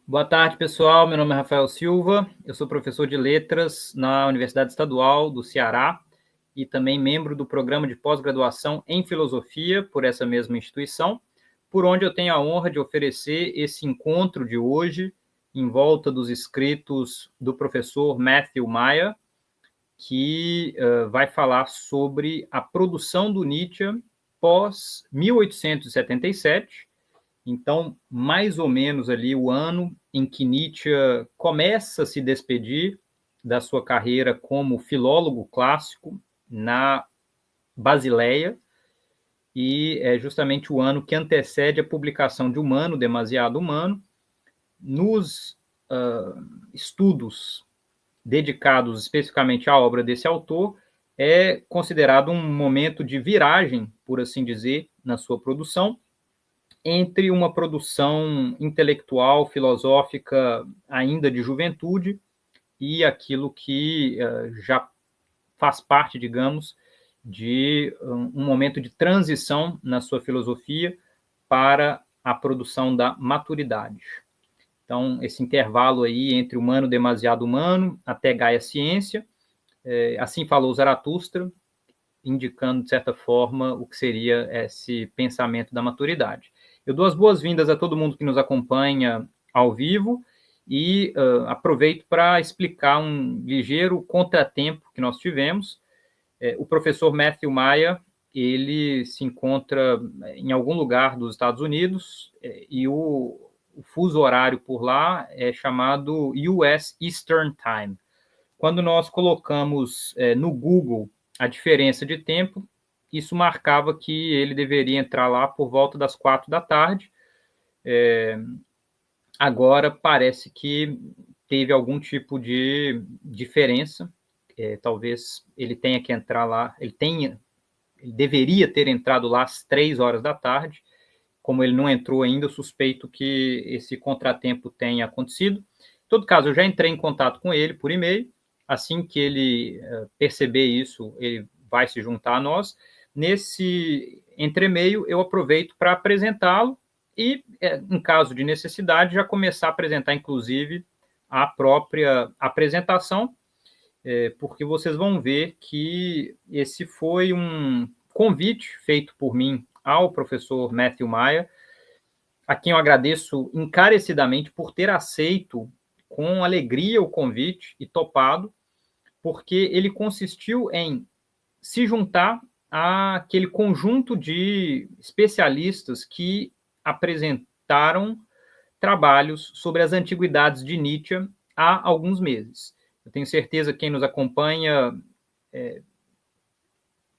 Boa tarde, pessoal. Meu nome é Rafael Silva, eu sou professor de letras na Universidade Estadual do Ceará e também membro do programa de pós-graduação em filosofia por essa mesma instituição, por onde eu tenho a honra de oferecer esse encontro de hoje em volta dos escritos do professor Matthew Meyer, que vai falar sobre a produção do Nietzsche pós 1877. Então, mais ou menos ali o ano em que Nietzsche começa a se despedir da sua carreira como filólogo clássico na Basileia, e é justamente o ano que antecede a publicação de Humano, Demasiado Humano. Nos estudos dedicados especificamente à obra desse autor, é considerado um momento de viragem, por assim dizer, na sua produção, entre uma produção intelectual, filosófica, ainda de juventude, e aquilo que já faz parte, digamos, de um momento de transição na sua filosofia para a produção da maturidade. Então, esse intervalo aí entre humano, demasiado humano, até Gaia Ciência, assim falou Zaratustra, indicando, de certa forma, o que seria esse pensamento da maturidade. Eu dou as boas-vindas a todo mundo que nos acompanha ao vivo e aproveito para explicar um ligeiro contratempo que nós tivemos. O professor Matthew Meyer, ele se encontra em algum lugar dos Estados Unidos e o fuso horário por lá é chamado US Eastern Time. Quando nós colocamos no Google a diferença de tempo, isso marcava que ele deveria entrar lá por volta das 4 da tarde. Agora parece que teve algum tipo de diferença. Talvez ele tenha que entrar lá, ele deveria ter entrado lá às 3 horas da tarde. Como ele não entrou ainda, eu suspeito que esse contratempo tenha acontecido. Em todo caso, eu já entrei em contato com ele por e-mail. Assim que ele perceber isso, ele vai se juntar a nós. Nesse entremeio, eu aproveito para apresentá-lo e, em caso de necessidade, já começar a apresentar, inclusive, a própria apresentação, porque vocês vão ver que esse foi um convite feito por mim ao professor Matthew Meyer, a quem eu agradeço encarecidamente por ter aceito com alegria o convite e topado, porque ele consistiu em se juntar àquele conjunto de especialistas que apresentaram trabalhos sobre as antiguidades de Nietzsche há alguns meses. Eu tenho certeza que quem nos acompanha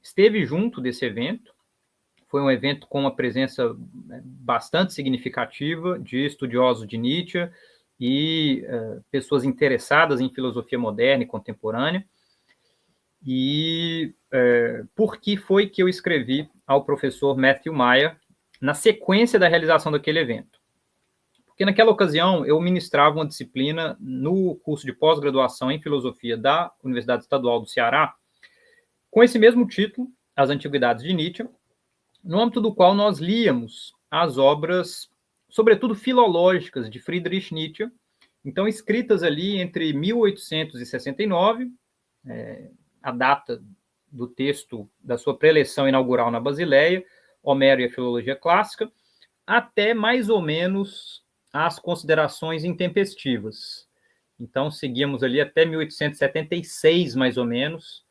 esteve junto desse evento. Foi um evento com uma presença bastante significativa de estudiosos de Nietzsche e pessoas interessadas em filosofia moderna e contemporânea. E por que foi que eu escrevi ao professor Matthew Meyer na sequência da realização daquele evento? Porque naquela ocasião eu ministrava uma disciplina no curso de pós-graduação em filosofia da Universidade Estadual do Ceará, com esse mesmo título, As Antiguidades de Nietzsche, no âmbito do qual nós líamos as obras, sobretudo filológicas, de Friedrich Nietzsche, então escritas ali entre 1869, a data do texto da sua preleção inaugural na Basileia, Homero e a Filologia Clássica, até mais ou menos as considerações intempestivas. Então, seguíamos ali até 1876, mais ou menos,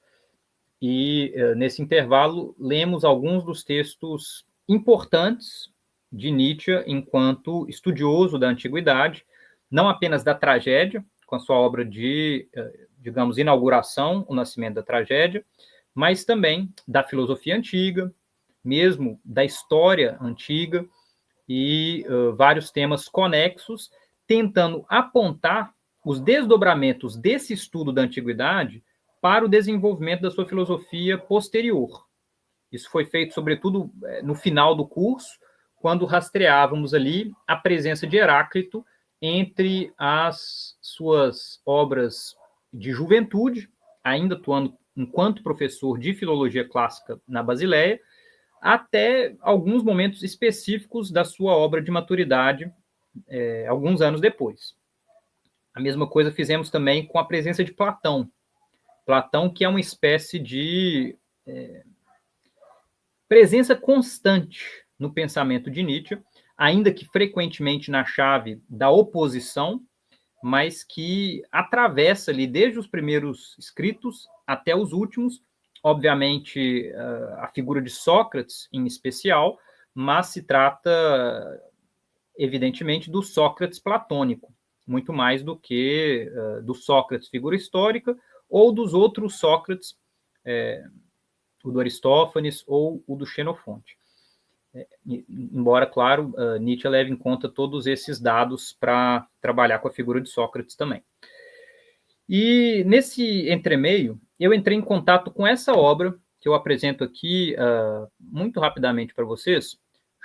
e nesse intervalo lemos alguns dos textos importantes de Nietzsche enquanto estudioso da antiguidade, não apenas da tragédia, com a sua obra de, digamos, inauguração, O Nascimento da Tragédia, mas também da filosofia antiga, mesmo da história antiga e vários temas conexos, tentando apontar os desdobramentos desse estudo da antiguidade para o desenvolvimento da sua filosofia posterior. Isso foi feito, sobretudo, no final do curso, quando rastreávamos ali a presença de Heráclito entre as suas obras de juventude, ainda atuando enquanto professor de filologia clássica na Basileia, até alguns momentos específicos da sua obra de maturidade, alguns anos depois. A mesma coisa fizemos também com a presença de Platão. Platão, que é uma espécie de presença constante no pensamento de Nietzsche, ainda que frequentemente na chave da oposição, mas que atravessa ali desde os primeiros escritos até os últimos, obviamente a figura de Sócrates em especial, mas se trata evidentemente do Sócrates platônico, muito mais do que do Sócrates figura histórica ou dos outros Sócrates, o do Aristófanes ou o do Xenofonte. Embora, claro, Nietzsche leve em conta todos esses dados para trabalhar com a figura de Sócrates também. E nesse entremeio, eu entrei em contato com essa obra, que eu apresento aqui muito rapidamente para vocês,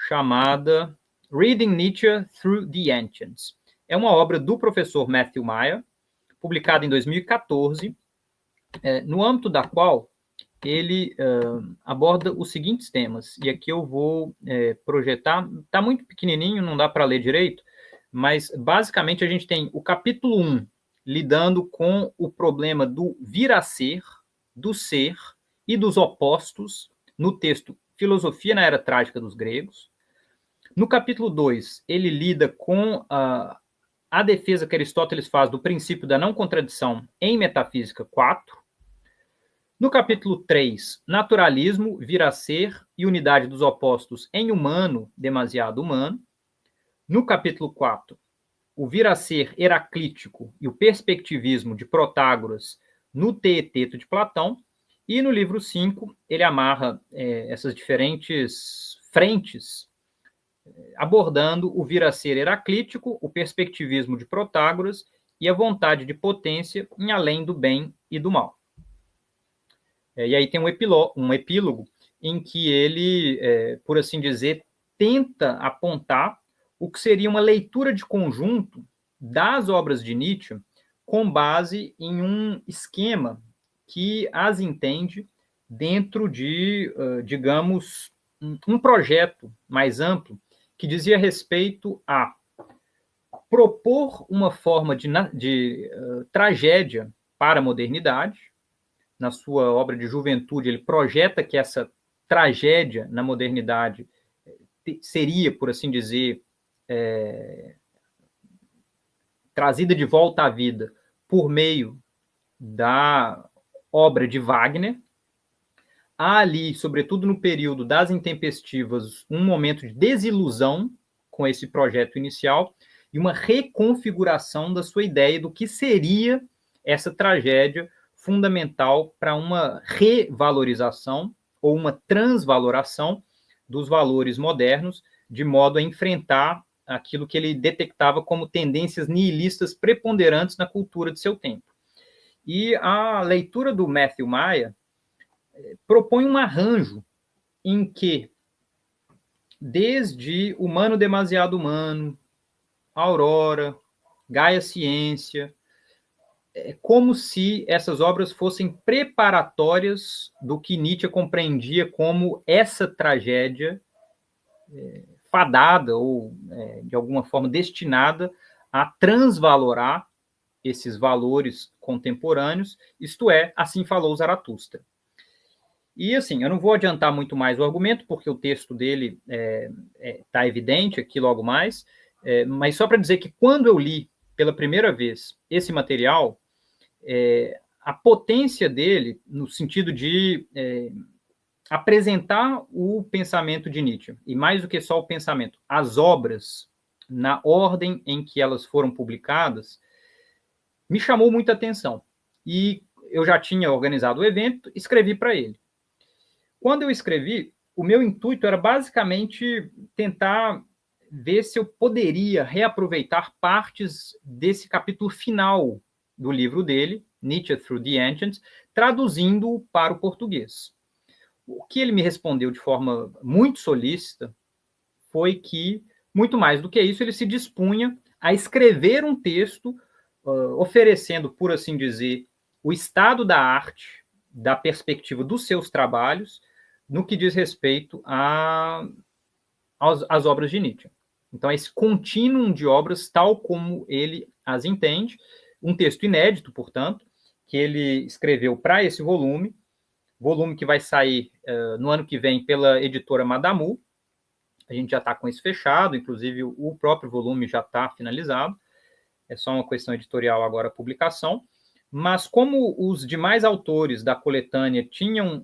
chamada Reading Nietzsche Through the Ancients. É uma obra do professor Matthew Meyer, publicada em 2014, no âmbito da qual ele aborda os seguintes temas, e aqui eu vou projetar, está muito pequenininho, não dá para ler direito, mas basicamente a gente tem o capítulo 1, lidando com o problema do vir a ser, do ser e dos opostos, no texto Filosofia na Era Trágica dos Gregos. No capítulo 2, ele lida com a defesa que Aristóteles faz do princípio da não contradição em Metafísica 4. No capítulo 3, naturalismo, vir a ser e unidade dos opostos em humano, demasiado humano. No capítulo 4, o vir a ser heraclítico e o perspectivismo de Protágoras no Teeteto de Platão. E no livro 5, ele amarra essas diferentes frentes, abordando o vir a ser heraclítico, o perspectivismo de Protágoras e a vontade de potência em além do bem e do mal. E aí tem um epílogo em que ele, por assim dizer, tenta apontar o que seria uma leitura de conjunto das obras de Nietzsche com base em um esquema que as entende dentro de, digamos, um projeto mais amplo que dizia respeito a propor uma forma de tragédia para a modernidade. Na sua obra de juventude, ele projeta que essa tragédia na modernidade seria, por assim dizer, trazida de volta à vida por meio da obra de Wagner. Há ali, sobretudo no período das intempestivas, um momento de desilusão com esse projeto inicial e uma reconfiguração da sua ideia do que seria essa tragédia fundamental para uma revalorização ou uma transvaloração dos valores modernos, de modo a enfrentar aquilo que ele detectava como tendências nihilistas preponderantes na cultura de seu tempo. E a leitura do Matthew Meyer propõe um arranjo em que, desde Humano Demasiado Humano, Aurora, Gaia Ciência, é como se essas obras fossem preparatórias do que Nietzsche compreendia como essa tragédia fadada ou, de alguma forma, destinada a transvalorar esses valores contemporâneos, isto é, assim falou Zaratustra. E, assim, eu não vou adiantar muito mais o argumento, porque o texto dele está evidente aqui logo mais, mas só para dizer que quando eu li pela primeira vez esse material, a potência dele, no sentido de apresentar o pensamento de Nietzsche, e mais do que só o pensamento, as obras, na ordem em que elas foram publicadas, me chamou muita atenção. E eu já tinha organizado o evento, escrevi para ele. Quando eu escrevi, o meu intuito era basicamente tentar ver se eu poderia reaproveitar partes desse capítulo final do livro dele, Nietzsche Through the Ancients, traduzindo para o português. O que ele me respondeu de forma muito solícita foi que, muito mais do que isso, ele se dispunha a escrever um texto oferecendo, por assim dizer, o estado da arte, da perspectiva dos seus trabalhos, no que diz respeito às obras de Nietzsche. Então, é esse contínuo de obras, tal como ele as entende, um texto inédito, portanto, que ele escreveu para esse volume que vai sair no ano que vem pela editora Madamu. A gente já está com isso fechado, inclusive o próprio volume já está finalizado, é só uma questão editorial agora a publicação. Mas como os demais autores da coletânea tinham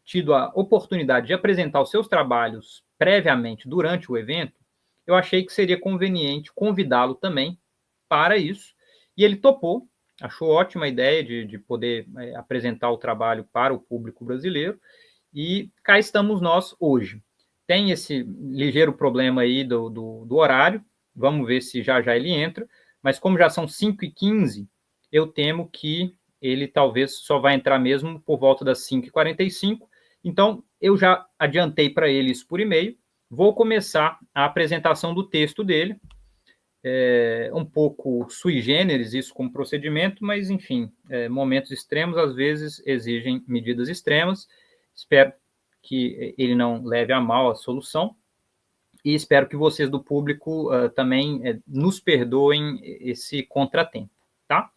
tido a oportunidade de apresentar os seus trabalhos previamente durante o evento, eu achei que seria conveniente convidá-lo também para isso, e ele topou, achou ótima a ideia de poder apresentar o trabalho para o público brasileiro, e cá estamos nós hoje. Tem esse ligeiro problema aí do horário, vamos ver se já ele entra, mas como já são 5h15, eu temo que ele talvez só vai entrar mesmo por volta das 5h45, então eu já adiantei para ele isso por e-mail, vou começar a apresentação do texto dele, um pouco sui generis isso como procedimento, mas enfim, momentos extremos às vezes exigem medidas extremas, espero que ele não leve a mal a solução, e espero que vocês do público também nos perdoem esse contratempo, tá?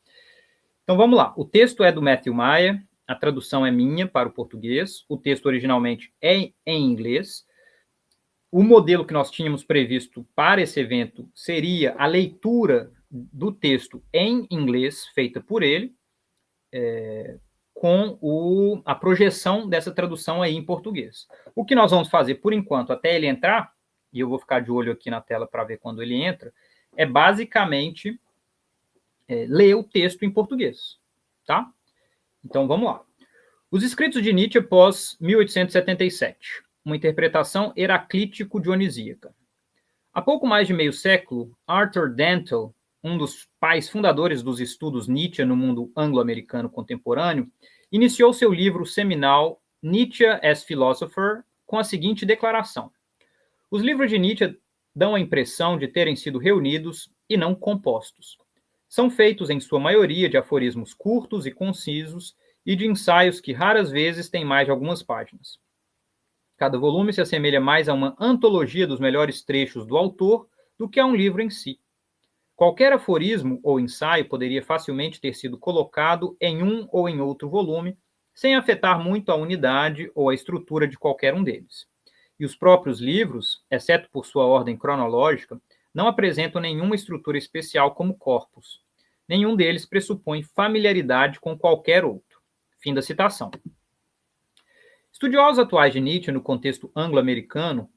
Então vamos lá, o texto é do Matthew Meyer, a tradução é minha para o português, o texto originalmente é em inglês. O modelo que nós tínhamos previsto para esse evento seria a leitura do texto em inglês, feita por ele, com a projeção dessa tradução aí em português. O que nós vamos fazer, por enquanto, até ele entrar, e eu vou ficar de olho aqui na tela para ver quando ele entra, é basicamente ler o texto em português, tá? Então, vamos lá. Os escritos de Nietzsche após 1877. Uma interpretação heraclítico-dionisíaca. Há pouco mais de meio século, Arthur Danto, um dos pais fundadores dos estudos Nietzsche no mundo anglo-americano contemporâneo, iniciou seu livro seminal Nietzsche as Philosopher com a seguinte declaração: os livros de Nietzsche dão a impressão de terem sido reunidos e não compostos. São feitos, em sua maioria, de aforismos curtos e concisos e de ensaios que raras vezes têm mais de algumas páginas. Cada volume se assemelha mais a uma antologia dos melhores trechos do autor do que a um livro em si. Qualquer aforismo ou ensaio poderia facilmente ter sido colocado em um ou em outro volume, sem afetar muito a unidade ou a estrutura de qualquer um deles. E os próprios livros, exceto por sua ordem cronológica, não apresentam nenhuma estrutura especial como corpus. Nenhum deles pressupõe familiaridade com qualquer outro. Fim da citação. Estudiosos atuais de Nietzsche no contexto anglo-americano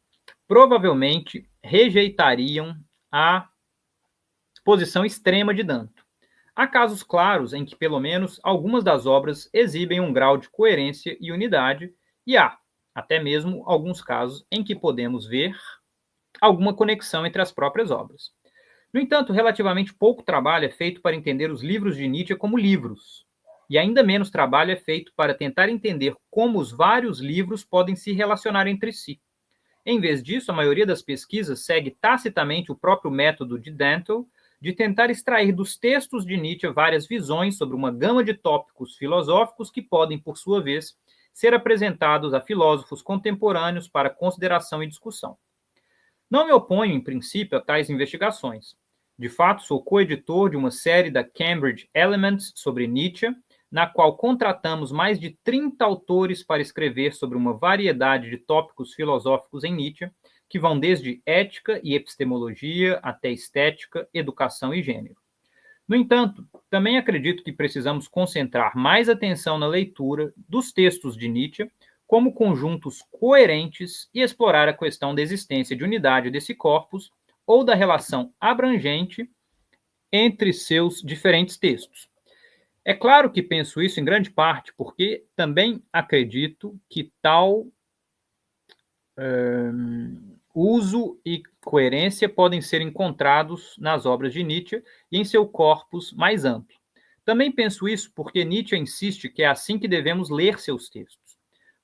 provavelmente rejeitariam a posição extrema de Danto. Há casos claros em que, pelo menos, algumas das obras exibem um grau de coerência e unidade, e há, até mesmo, alguns casos em que podemos ver alguma conexão entre as próprias obras. No entanto, relativamente pouco trabalho é feito para entender os livros de Nietzsche como livros, e ainda menos trabalho é feito para tentar entender como os vários livros podem se relacionar entre si. Em vez disso, a maioria das pesquisas segue tacitamente o próprio método de Danto de tentar extrair dos textos de Nietzsche várias visões sobre uma gama de tópicos filosóficos que podem, por sua vez, ser apresentados a filósofos contemporâneos para consideração e discussão. Não me oponho, em princípio, a tais investigações. De fato, sou coeditor de uma série da Cambridge Elements sobre Nietzsche, na qual contratamos mais de 30 autores para escrever sobre uma variedade de tópicos filosóficos em Nietzsche, que vão desde ética e epistemologia até estética, educação e gênero. No entanto, também acredito que precisamos concentrar mais atenção na leitura dos textos de Nietzsche como conjuntos coerentes e explorar a questão da existência de unidade desse corpus ou da relação abrangente entre seus diferentes textos. É claro que penso isso em grande parte porque também acredito que tal uso e coerência podem ser encontrados nas obras de Nietzsche e em seu corpus mais amplo. Também penso isso porque Nietzsche insiste que é assim que devemos ler seus textos.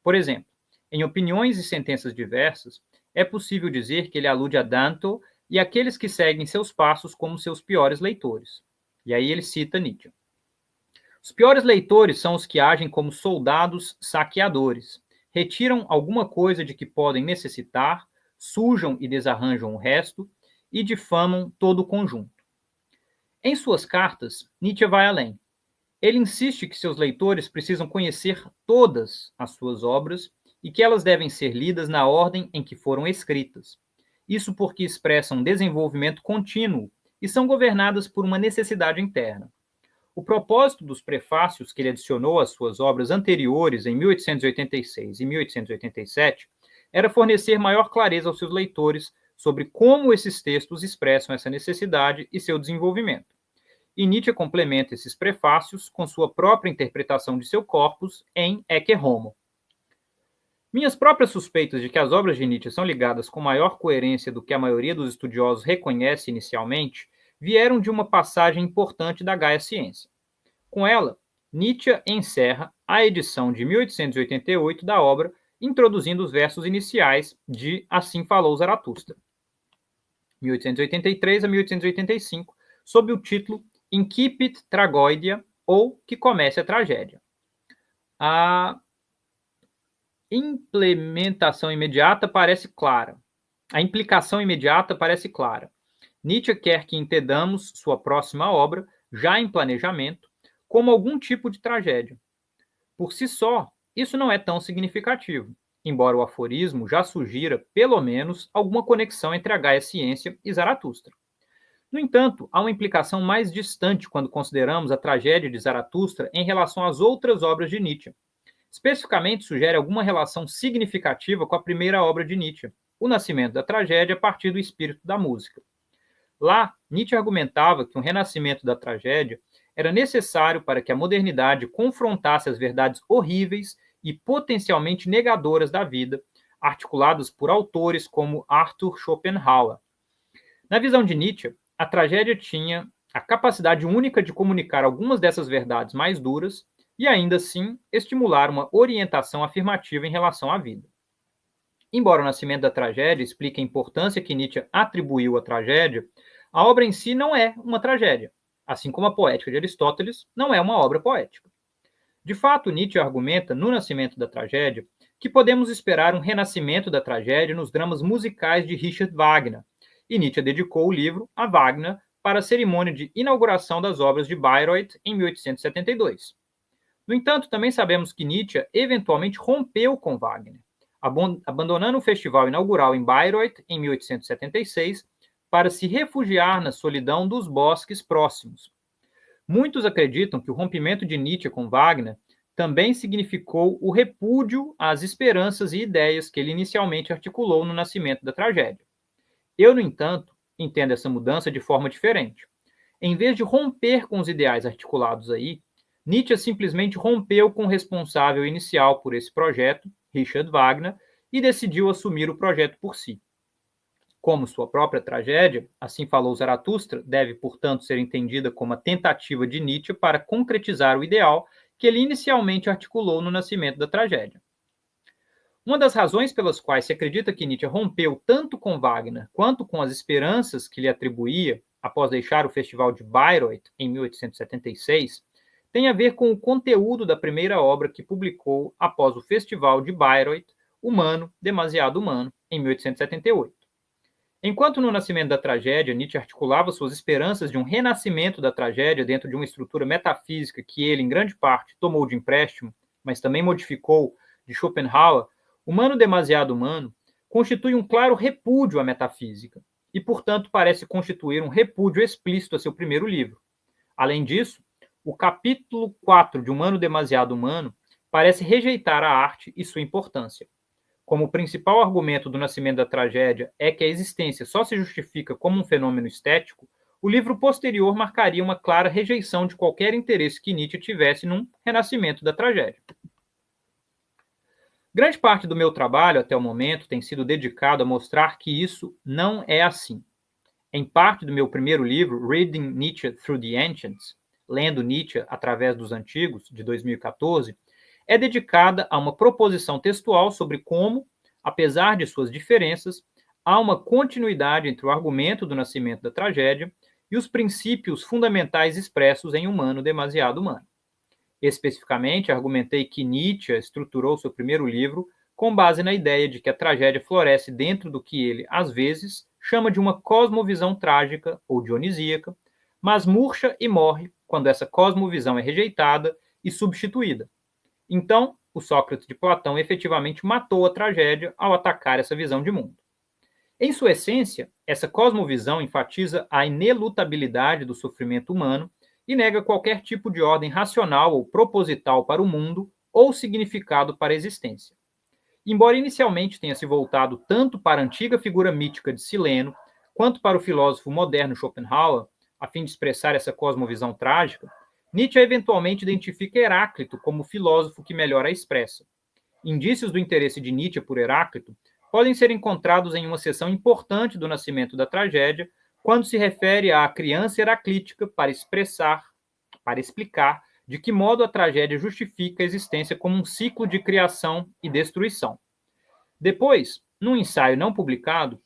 Por exemplo, em Opiniões e Sentenças Diversas, é possível dizer que ele alude a Danto e aqueles que seguem seus passos como seus piores leitores. E aí ele cita Nietzsche. Os piores leitores são os que agem como soldados saqueadores, retiram alguma coisa de que podem necessitar, sujam e desarranjam o resto e difamam todo o conjunto. Em suas cartas, Nietzsche vai além. Ele insiste que seus leitores precisam conhecer todas as suas obras e que elas devem ser lidas na ordem em que foram escritas. Isso porque expressam desenvolvimento contínuo e são governadas por uma necessidade interna. O propósito dos prefácios que ele adicionou às suas obras anteriores, em 1886 e 1887, era fornecer maior clareza aos seus leitores sobre como esses textos expressam essa necessidade e seu desenvolvimento. E Nietzsche complementa esses prefácios com sua própria interpretação de seu corpus em Ecce Homo. Minhas próprias suspeitas de que as obras de Nietzsche são ligadas com maior coerência do que a maioria dos estudiosos reconhece inicialmente vieram de uma passagem importante da Gaia Ciência. Com ela, Nietzsche encerra a edição de 1888 da obra, introduzindo os versos iniciais de Assim Falou Zaratustra, 1883 a 1885, sob o título Incipit Tragoidia, ou Que Comece a Tragédia. A implicação imediata parece clara. Nietzsche quer que entendamos sua próxima obra, já em planejamento, como algum tipo de tragédia. Por si só, isso não é tão significativo, embora o aforismo já sugira, pelo menos, alguma conexão entre a Gaia Ciência e Zaratustra. No entanto, há uma implicação mais distante quando consideramos a tragédia de Zaratustra em relação às outras obras de Nietzsche. Especificamente, sugere alguma relação significativa com a primeira obra de Nietzsche, O Nascimento da Tragédia a partir do espírito da música. Lá, Nietzsche argumentava que um renascimento da tragédia era necessário para que a modernidade confrontasse as verdades horríveis e potencialmente negadoras da vida, articuladas por autores como Arthur Schopenhauer. Na visão de Nietzsche, a tragédia tinha a capacidade única de comunicar algumas dessas verdades mais duras e, ainda assim, estimular uma orientação afirmativa em relação à vida. Embora o Nascimento da Tragédia explique a importância que Nietzsche atribuiu à tragédia, a obra em si não é uma tragédia, assim como a Poética de Aristóteles não é uma obra poética. De fato, Nietzsche argumenta, no Nascimento da Tragédia, que podemos esperar um renascimento da tragédia nos dramas musicais de Richard Wagner, e Nietzsche dedicou o livro a Wagner para a cerimônia de inauguração das obras de Bayreuth em 1872. No entanto, também sabemos que Nietzsche eventualmente rompeu com Wagner, abandonando o festival inaugural em Bayreuth em 1876 para se refugiar na solidão dos bosques próximos. Muitos acreditam que o rompimento de Nietzsche com Wagner também significou o repúdio às esperanças e ideias que ele inicialmente articulou no Nascimento da Tragédia. Eu, no entanto, entendo essa mudança de forma diferente. Em vez de romper com os ideais articulados aí, Nietzsche simplesmente rompeu com o responsável inicial por esse projeto, Richard Wagner, e decidiu assumir o projeto por si. Como sua própria tragédia, Assim Falou Zaratustra, deve, portanto, ser entendida como a tentativa de Nietzsche para concretizar o ideal que ele inicialmente articulou no Nascimento da Tragédia. Uma das razões pelas quais se acredita que Nietzsche rompeu tanto com Wagner quanto com as esperanças que lhe atribuía após deixar o Festival de Bayreuth em 1876 tem a ver com o conteúdo da primeira obra que publicou após o Festival de Bayreuth, Humano, Demasiado Humano, em 1878. Enquanto no Nascimento da Tragédia, Nietzsche articulava suas esperanças de um renascimento da tragédia dentro de uma estrutura metafísica que ele, em grande parte, tomou de empréstimo, mas também modificou de Schopenhauer, Humano Demasiado Humano constitui um claro repúdio à metafísica e, portanto, parece constituir um repúdio explícito a seu primeiro livro. Além disso, o capítulo 4 de Humano Demasiado Humano parece rejeitar a arte e sua importância. Como o principal argumento do Nascimento da Tragédia é que a existência só se justifica como um fenômeno estético, o livro posterior marcaria uma clara rejeição de qualquer interesse que Nietzsche tivesse num renascimento da tragédia. Grande parte do meu trabalho até o momento tem sido dedicado a mostrar que isso não é assim. Em parte do meu primeiro livro, Reading Nietzsche Through the Ancients, Lendo Nietzsche através dos Antigos, de 2014, é dedicada a uma proposição textual sobre como, apesar de suas diferenças, há uma continuidade entre o argumento do Nascimento da Tragédia e os princípios fundamentais expressos em Humano Demasiado Humano. Especificamente, argumentei que Nietzsche estruturou seu primeiro livro com base na ideia de que a tragédia floresce dentro do que ele, às vezes, chama de uma cosmovisão trágica ou dionisíaca, mas murcha e morre quando essa cosmovisão é rejeitada e substituída. Então, o Sócrates de Platão efetivamente matou a tragédia ao atacar essa visão de mundo. Em sua essência, essa cosmovisão enfatiza a inelutabilidade do sofrimento humano e nega qualquer tipo de ordem racional ou proposital para o mundo ou significado para a existência. Embora inicialmente tenha se voltado tanto para a antiga figura mítica de Sileno, quanto para o filósofo moderno Schopenhauer, a fim de expressar essa cosmovisão trágica, Nietzsche eventualmente identifica Heráclito como o filósofo que melhor a expressa. Indícios do interesse de Nietzsche por Heráclito podem ser encontrados em uma seção importante do Nascimento da Tragédia, quando se refere à criança heraclítica para explicar de que modo a tragédia justifica a existência como um ciclo de criação e destruição. Depois, num ensaio não publicado,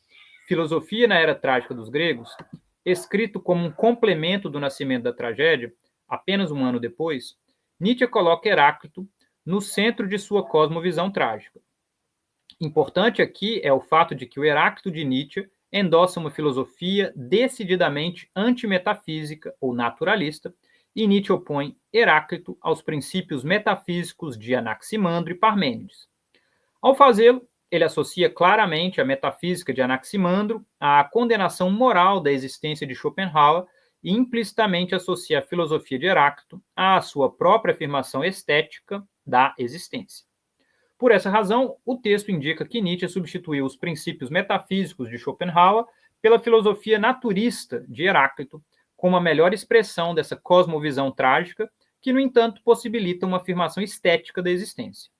Filosofia na Era Trágica dos Gregos, escrito como um complemento do Nascimento da Tragédia, apenas um ano depois, Nietzsche coloca Heráclito no centro de sua cosmovisão trágica. Importante aqui é o fato de que o Heráclito de Nietzsche endossa uma filosofia decididamente antimetafísica ou naturalista, e Nietzsche opõe Heráclito aos princípios metafísicos de Anaximandro e Parmênides. Ao fazê-lo, ele associa claramente a metafísica de Anaximandro à condenação moral da existência de Schopenhauer e implicitamente associa a filosofia de Heráclito à sua própria afirmação estética da existência. Por essa razão, o texto indica que Nietzsche substituiu os princípios metafísicos de Schopenhauer pela filosofia naturista de Heráclito, como a melhor expressão dessa cosmovisão trágica, que, no entanto, possibilita uma afirmação estética da existência.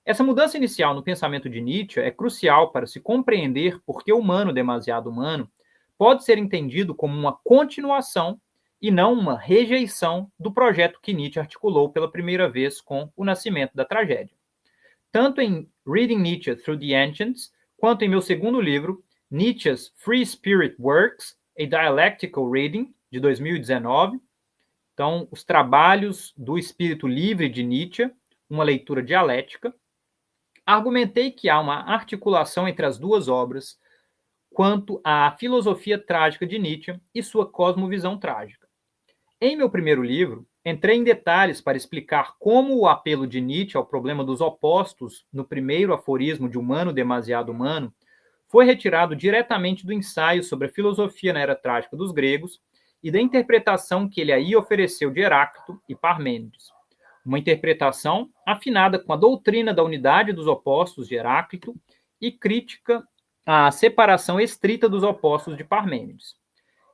Essa mudança inicial no pensamento de Nietzsche é crucial para se compreender por que o humano demasiado humano pode ser entendido como uma continuação e não uma rejeição do projeto que Nietzsche articulou pela primeira vez com o Nascimento da Tragédia. Tanto em Reading Nietzsche Through the Ancients, quanto em meu segundo livro, Nietzsche's Free Spirit Works, A Dialectical Reading, de 2019. Então, os trabalhos do espírito livre de Nietzsche, uma leitura dialética. Argumentei que há uma articulação entre as duas obras quanto à filosofia trágica de Nietzsche e sua cosmovisão trágica. Em meu primeiro livro, entrei em detalhes para explicar como o apelo de Nietzsche ao problema dos opostos no primeiro aforismo de Humano Demasiado Humano foi retirado diretamente do ensaio sobre a filosofia na Era Trágica dos Gregos e da interpretação que ele aí ofereceu de Heráclito e Parmênides. Uma interpretação afinada com a doutrina da unidade dos opostos de Heráclito e crítica à separação estrita dos opostos de Parmênides.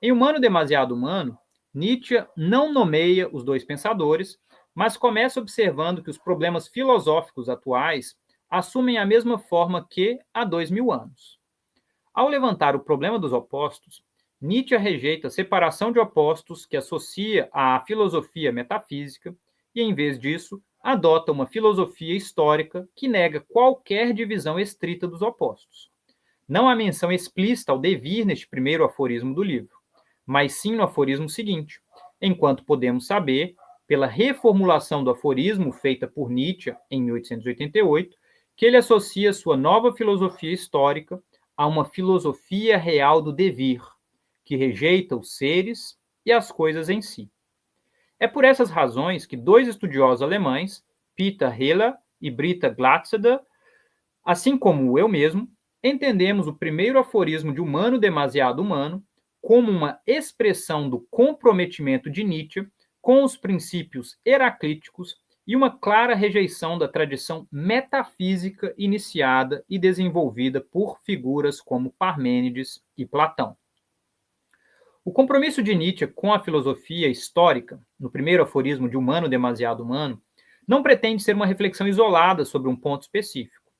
Em Humano Demasiado Humano, Nietzsche não nomeia os dois pensadores, mas começa observando que os problemas filosóficos atuais assumem a mesma forma que há 2000 anos. Ao levantar o problema dos opostos, Nietzsche rejeita a separação de opostos que associa à filosofia metafísica e, em vez disso, adota uma filosofia histórica que nega qualquer divisão estrita dos opostos. Não há menção explícita ao devir neste primeiro aforismo do livro, mas sim no aforismo seguinte, enquanto podemos saber, pela reformulação do aforismo feita por Nietzsche em 1888, que ele associa sua nova filosofia histórica a uma filosofia real do devir, que rejeita os seres e as coisas em si. É por essas razões que dois estudiosos alemães, Peter Hiller e Britta Glatzeder, assim como eu mesmo, entendemos o primeiro aforismo de Humano Demasiado Humano como uma expressão do comprometimento de Nietzsche com os princípios heraclíticos e uma clara rejeição da tradição metafísica iniciada e desenvolvida por figuras como Parmênides e Platão. O compromisso de Nietzsche com a filosofia histórica, no primeiro aforismo de Humano Demasiado Humano, não pretende ser uma reflexão isolada sobre um ponto específico.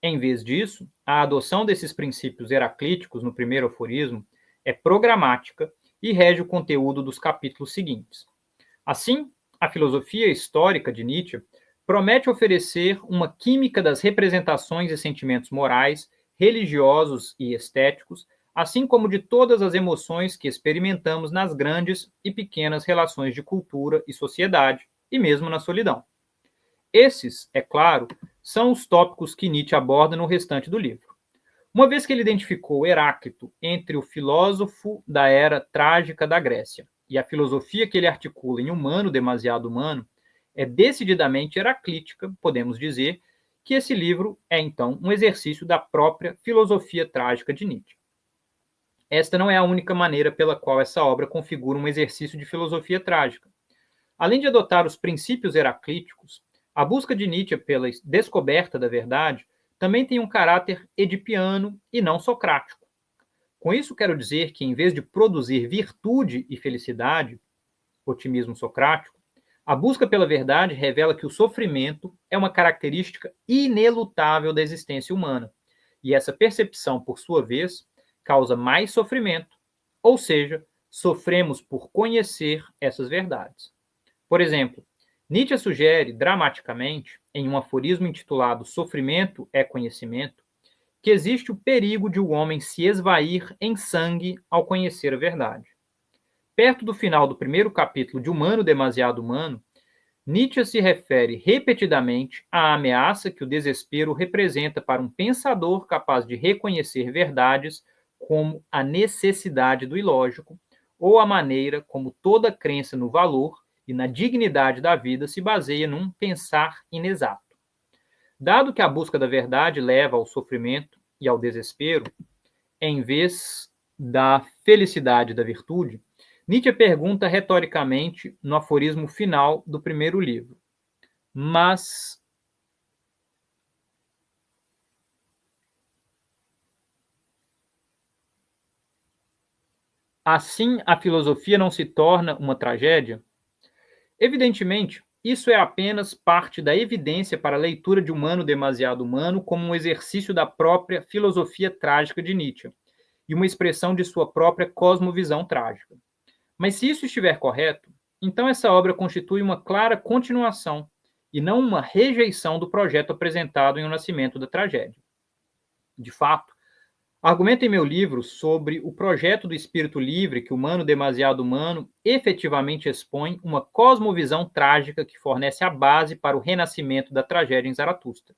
Em vez disso, a adoção desses princípios heraclíticos no primeiro aforismo é programática e rege o conteúdo dos capítulos seguintes. Assim, a filosofia histórica de Nietzsche promete oferecer uma química das representações e sentimentos morais, religiosos e estéticos, assim como de todas as emoções que experimentamos nas grandes e pequenas relações de cultura e sociedade, e mesmo na solidão. Esses, é claro, são os tópicos que Nietzsche aborda no restante do livro. Uma vez que ele identificou Heráclito entre o filósofo da era trágica da Grécia e a filosofia que ele articula em Humano Demasiado Humano, é decididamente heraclítica, podemos dizer, que esse livro é, então, um exercício da própria filosofia trágica de Nietzsche. Esta não é a única maneira pela qual essa obra configura um exercício de filosofia trágica. Além de adotar os princípios heraclíticos, a busca de Nietzsche pela descoberta da verdade também tem um caráter edipiano e não socrático. Com isso, quero dizer que, em vez de produzir virtude e felicidade, otimismo socrático, a busca pela verdade revela que o sofrimento é uma característica inelutável da existência humana, e essa percepção, por sua vez, causa mais sofrimento, ou seja, sofremos por conhecer essas verdades. Por exemplo, Nietzsche sugere dramaticamente, em um aforismo intitulado Sofrimento é Conhecimento, que existe o perigo de o homem se esvair em sangue ao conhecer a verdade. Perto do final do primeiro capítulo de Humano Demasiado Humano, Nietzsche se refere repetidamente à ameaça que o desespero representa para um pensador capaz de reconhecer verdades como a necessidade do ilógico ou a maneira como toda crença no valor e na dignidade da vida se baseia num pensar inexato. Dado que a busca da verdade leva ao sofrimento e ao desespero, em vez da felicidade da virtude, Nietzsche pergunta retoricamente no aforismo final do primeiro livro: mas assim a filosofia não se torna uma tragédia? Evidentemente, isso é apenas parte da evidência para a leitura de Humano Demasiado Humano como um exercício da própria filosofia trágica de Nietzsche e uma expressão de sua própria cosmovisão trágica. Mas se isso estiver correto, então essa obra constitui uma clara continuação e não uma rejeição do projeto apresentado em O Nascimento da Tragédia. De fato, argumento em meu livro sobre o projeto do espírito livre que o Humano Demasiado Humano efetivamente expõe uma cosmovisão trágica que fornece a base para o renascimento da tragédia em Zaratustra.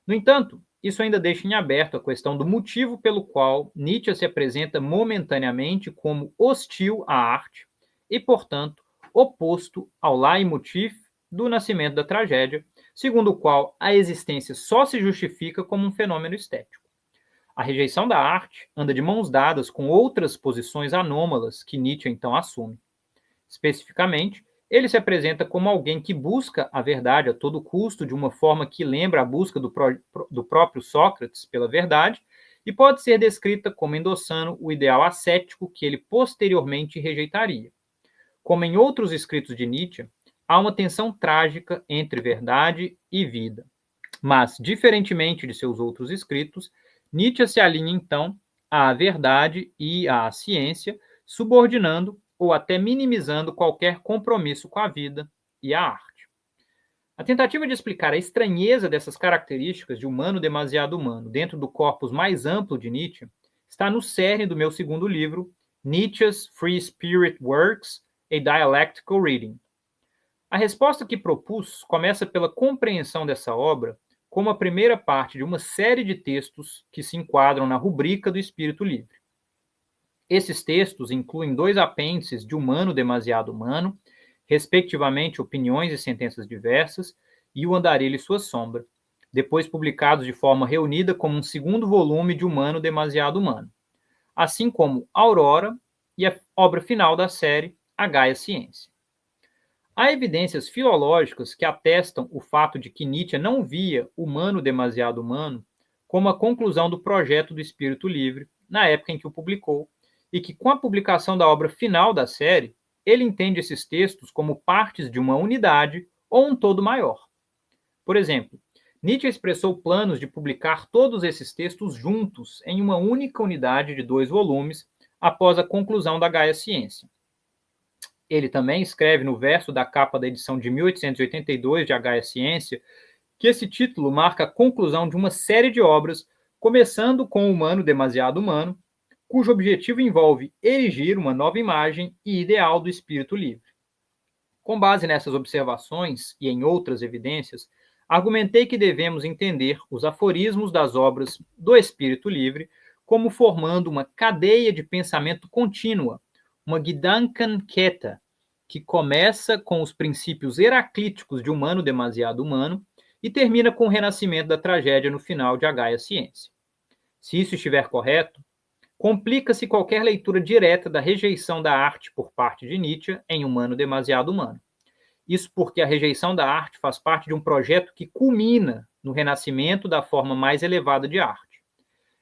No entanto, isso ainda deixa em aberto a questão do motivo pelo qual Nietzsche se apresenta momentaneamente como hostil à arte e, portanto, oposto ao leitmotiv do nascimento da tragédia, segundo o qual a existência só se justifica como um fenômeno estético. A rejeição da arte anda de mãos dadas com outras posições anômalas que Nietzsche então assume. Especificamente, ele se apresenta como alguém que busca a verdade a todo custo, de uma forma que lembra a busca do próprio Sócrates pela verdade, e pode ser descrita como endossando o ideal ascético que ele posteriormente rejeitaria. Como em outros escritos de Nietzsche, há uma tensão trágica entre verdade e vida. Mas, diferentemente de seus outros escritos, Nietzsche se alinha, então, à verdade e à ciência, subordinando ou até minimizando qualquer compromisso com a vida e a arte. A tentativa de explicar a estranheza dessas características de humano demasiado humano dentro do corpus mais amplo de Nietzsche está no cerne do meu segundo livro, Nietzsche's Free Spirit Works, A Dialectical Reading. A resposta que propus começa pela compreensão dessa obra como a primeira parte de uma série de textos que se enquadram na rubrica do espírito livre. Esses textos incluem 2 apêndices de Humano Demasiado Humano, respectivamente Opiniões e Sentenças Diversas e O Andarilho e Sua Sombra, depois publicados de forma reunida como um segundo volume de Humano Demasiado Humano, assim como Aurora e a obra final da série, A Gaia Ciência. Há evidências filológicas que atestam o fato de que Nietzsche não via Humano Demasiado Humano como a conclusão do projeto do espírito livre na época em que o publicou, e que, com a publicação da obra final da série, ele entende esses textos como partes de uma unidade ou um todo maior. Por exemplo, Nietzsche expressou planos de publicar todos esses textos juntos em uma única unidade de 2 volumes após a conclusão da Gaia Ciência. Ele também escreve no verso da capa da edição de 1882 de A Gaia Ciência que esse título marca a conclusão de uma série de obras, começando com O Humano Demasiado Humano, cujo objetivo envolve erigir uma nova imagem e ideal do espírito livre. Com base nessas observações e em outras evidências, argumentei que devemos entender os aforismos das obras do espírito livre como formando uma cadeia de pensamento contínua, uma Gedankenkette, que começa com os princípios heraclíticos de humano demasiado humano e termina com o renascimento da tragédia no final de A Gaia Ciência. Se isso estiver correto, complica-se qualquer leitura direta da rejeição da arte por parte de Nietzsche em Humano Demasiado Humano. Isso porque a rejeição da arte faz parte de um projeto que culmina no renascimento da forma mais elevada de arte.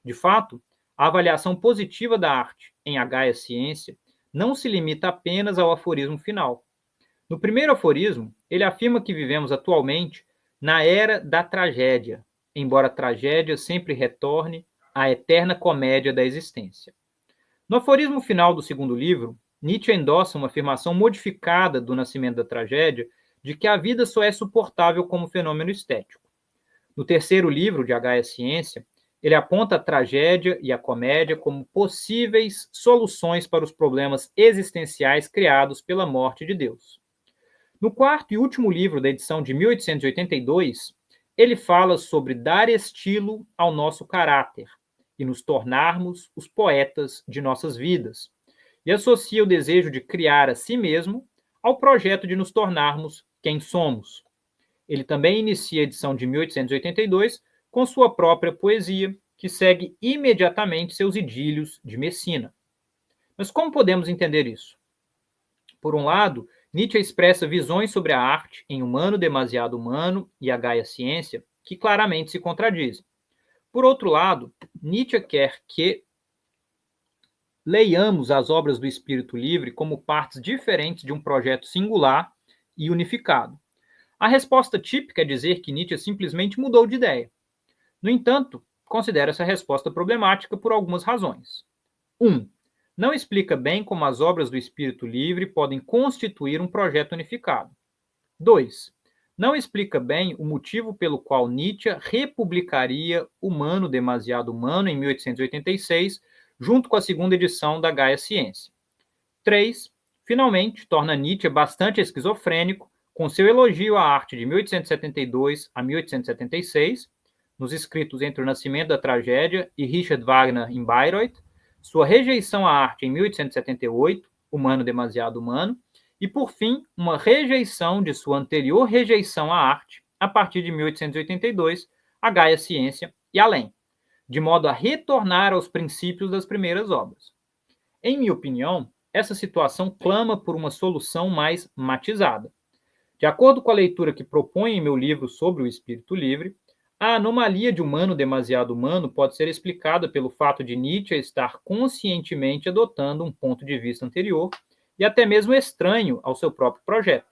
De fato, a avaliação positiva da arte em A Gaia Ciência não se limita apenas ao aforismo final. No primeiro aforismo, ele afirma que vivemos atualmente na era da tragédia, embora a tragédia sempre retorne à eterna comédia da existência. No aforismo final do segundo livro, Nietzsche endossa uma afirmação modificada do nascimento da tragédia de que a vida só é suportável como fenômeno estético. No terceiro livro de A Gaia Ciência, ele aponta a tragédia e a comédia como possíveis soluções para os problemas existenciais criados pela morte de Deus. No quarto e último livro da edição de 1882, ele fala sobre dar estilo ao nosso caráter e nos tornarmos os poetas de nossas vidas, e associa o desejo de criar a si mesmo ao projeto de nos tornarmos quem somos. Ele também inicia a edição de 1882 com sua própria poesia, que segue imediatamente seus idílios de Messina. Mas como podemos entender isso? Por um lado, Nietzsche expressa visões sobre a arte em Humano Demasiado Humano e A Gaia Ciência que claramente se contradizem. Por outro lado, Nietzsche quer que leiamos as obras do espírito livre como partes diferentes de um projeto singular e unificado. A resposta típica é dizer que Nietzsche simplesmente mudou de ideia. No entanto, considero essa resposta problemática por algumas razões. 1. Não explica bem como as obras do espírito livre podem constituir um projeto unificado. 2. Não explica bem o motivo pelo qual Nietzsche republicaria Humano Demasiado Humano em 1886, junto com a segunda edição da Gaia Ciência. 3. Finalmente, torna Nietzsche bastante esquizofrênico com seu elogio à arte de 1872 a 1876, nos escritos Entre o Nascimento da Tragédia e Richard Wagner em Bayreuth, sua rejeição à arte em 1878, Humano Demasiado Humano, e, por fim, uma rejeição de sua anterior rejeição à arte, a partir de 1882, a Gaia Ciência e além, de modo a retornar aos princípios das primeiras obras. Em minha opinião, essa situação clama por uma solução mais matizada. De acordo com a leitura que proponho em meu livro sobre o espírito livre, a anomalia de Humano Demasiado Humano pode ser explicada pelo fato de Nietzsche estar conscientemente adotando um ponto de vista anterior e até mesmo estranho ao seu próprio projeto.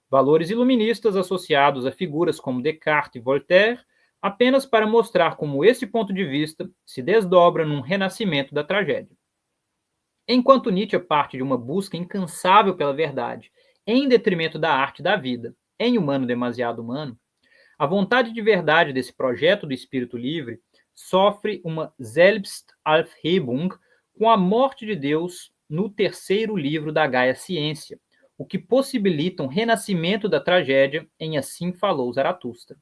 Valores iluministas associados a figuras como Descartes e Voltaire, apenas para mostrar como esse ponto de vista se desdobra num renascimento da tragédia. Enquanto Nietzsche parte de uma busca incansável pela verdade, em detrimento da arte da vida, em Humano Demasiado Humano, a vontade de verdade desse projeto do espírito livre sofre uma Selbstaufhebung com a morte de Deus no terceiro livro da Gaia Ciência, o que possibilita um renascimento da tragédia em Assim Falou Zaratustra.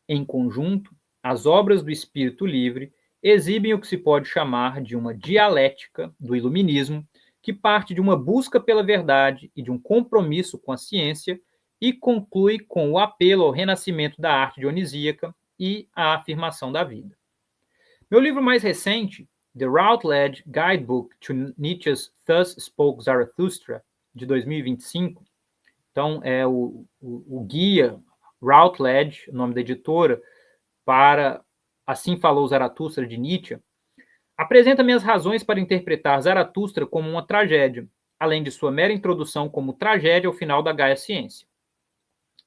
Em conjunto, as obras do espírito livre exibem o que se pode chamar de uma dialética do iluminismo, que parte de uma busca pela verdade e de um compromisso com a ciência e conclui com o apelo ao renascimento da arte dionisíaca e a afirmação da vida. Meu livro mais recente, The Routledge Guidebook to Nietzsche's Thus Spoke Zarathustra, de 2025, então é o guia Routledge, o nome da editora, para Assim Falou Zaratustra, de Nietzsche, apresenta minhas razões para interpretar Zaratustra como uma tragédia, além de sua mera introdução como tragédia ao final da Gaia Ciência.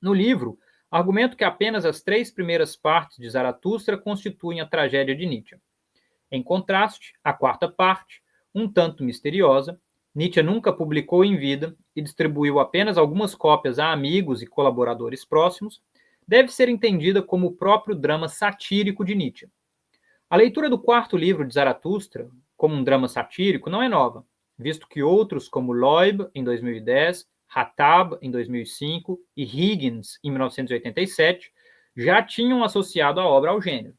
No livro, argumento que apenas as 3 primeiras partes de Zaratustra constituem a tragédia de Nietzsche. Em contraste, a quarta parte, um tanto misteriosa, Nietzsche nunca publicou em vida e distribuiu apenas algumas cópias a amigos e colaboradores próximos, deve ser entendida como o próprio drama satírico de Nietzsche. A leitura do quarto livro de Zaratustra, como um drama satírico, não é nova, visto que outros como Loeb, em 2010, Hattab, em 2005 e Higgins, em 1987, já tinham associado a obra ao gênero.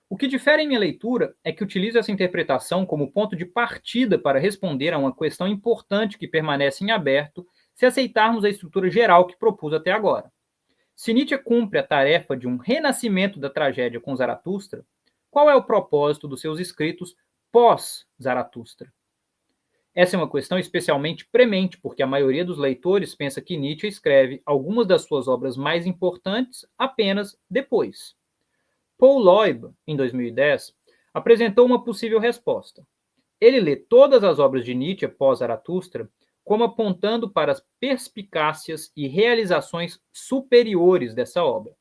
O que difere em minha leitura é que utilizo essa interpretação como ponto de partida para responder a uma questão importante que permanece em aberto se aceitarmos a estrutura geral que propus até agora. Se Nietzsche cumpre a tarefa de um renascimento da tragédia com Zaratustra, qual é o propósito dos seus escritos pós-Zaratustra? Essa é uma questão especialmente premente, porque a maioria dos leitores pensa que Nietzsche escreve algumas das suas obras mais importantes apenas depois. Paul Loeb, em 2010, apresentou uma possível resposta. Ele lê todas as obras de Nietzsche pós-Zaratustra como apontando para as perspicácias e realizações superiores dessa obra.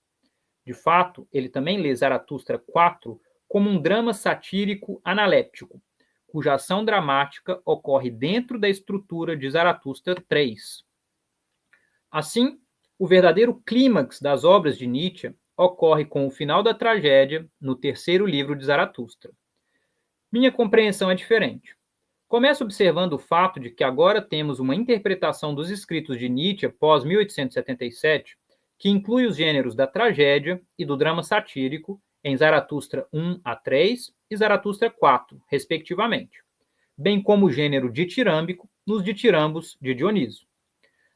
De fato, ele também lê Zaratustra 4 como um drama satírico analéptico, cuja ação dramática ocorre dentro da estrutura de Zaratustra 3. Assim, o verdadeiro clímax das obras de Nietzsche ocorre com o final da tragédia no terceiro livro de Zaratustra. Minha compreensão é diferente. Começo observando o fato de que agora temos uma interpretação dos escritos de Nietzsche pós-1877 que inclui os gêneros da tragédia e do drama satírico em Zaratustra 1 a 3 e Zaratustra 4, respectivamente, bem como o gênero ditirâmbico nos ditirambos de Dioniso.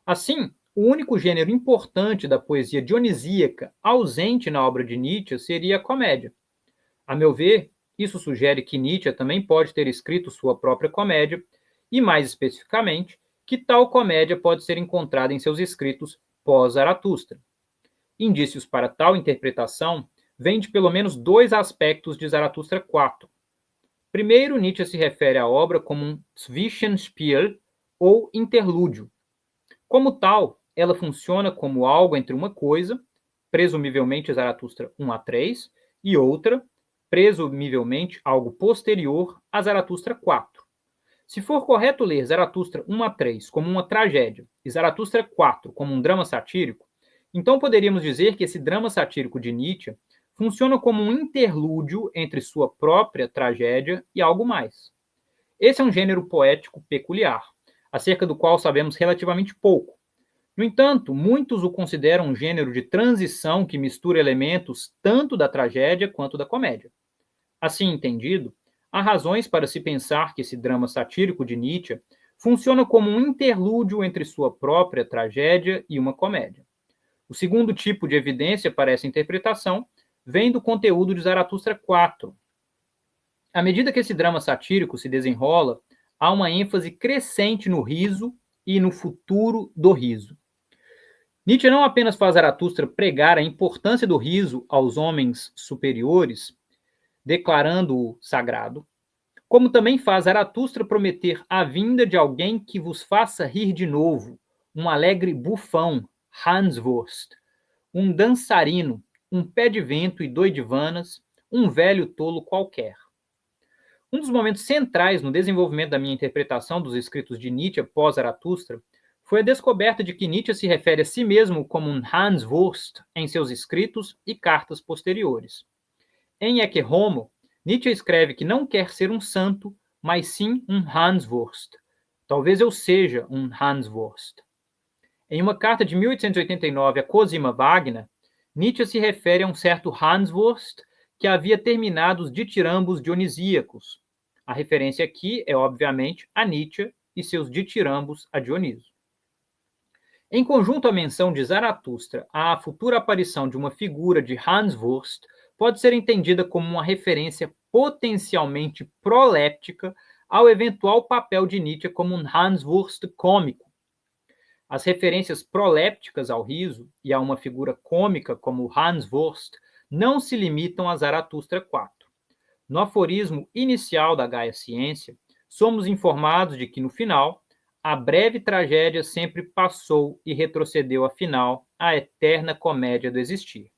Assim, o único gênero importante da poesia dionisíaca ausente na obra de Nietzsche seria a comédia. A meu ver, isso sugere que Nietzsche também pode ter escrito sua própria comédia, e mais especificamente, que tal comédia pode ser encontrada em seus escritos pós-Zaratustra. Indícios para tal interpretação vêm de pelo menos dois aspectos de Zaratustra 4. Primeiro, Nietzsche se refere à obra como um Zwischenspiel, ou interlúdio. Como tal, ela funciona como algo entre uma coisa, presumivelmente Zaratustra 1 a 3, e outra, presumivelmente algo posterior a Zaratustra 4. Se for correto ler Zaratustra 1 a 3 como uma tragédia e Zaratustra 4 como um drama satírico, então poderíamos dizer que esse drama satírico de Nietzsche funciona como um interlúdio entre sua própria tragédia e algo mais. Esse é um gênero poético peculiar, acerca do qual sabemos relativamente pouco. No entanto, muitos o consideram um gênero de transição que mistura elementos tanto da tragédia quanto da comédia. Assim entendido, há razões para se pensar que esse drama satírico de Nietzsche funciona como um interlúdio entre sua própria tragédia e uma comédia. O segundo tipo de evidência para essa interpretação vem do conteúdo de Zaratustra 4. À medida que esse drama satírico se desenrola, há uma ênfase crescente no riso e no futuro do riso. Nietzsche não apenas faz Zaratustra pregar a importância do riso aos homens superiores, declarando-o sagrado, como também faz Zaratustra prometer a vinda de alguém que vos faça rir de novo, um alegre bufão, Hanswurst, um dançarino, um pé de vento e doidivanas, um velho tolo qualquer. Um dos momentos centrais no desenvolvimento da minha interpretação dos escritos de Nietzsche pós-Zaratustra foi a descoberta de que Nietzsche se refere a si mesmo como um Hanswurst em seus escritos e cartas posteriores. Em Ecce Homo, Nietzsche escreve que não quer ser um santo, mas sim um Hanswurst. Talvez eu seja um Hanswurst. Em uma carta de 1889 a Cosima Wagner, Nietzsche se refere a um certo Hanswurst que havia terminado os ditirambos dionisíacos. A referência aqui é, obviamente, a Nietzsche e seus ditirambos a Dioniso. Em conjunto, a menção de Zaratustra à futura aparição de uma figura de Hanswurst pode ser entendida como uma referência potencialmente proléptica ao eventual papel de Nietzsche como um Hanswurst cômico. As referências prolépticas ao riso e a uma figura cômica como Hanswurst não se limitam a Zaratustra 4. No aforismo inicial da Gaia Ciência, somos informados de que, no final, a breve tragédia sempre passou e retrocedeu, afinal, à eterna comédia do existir.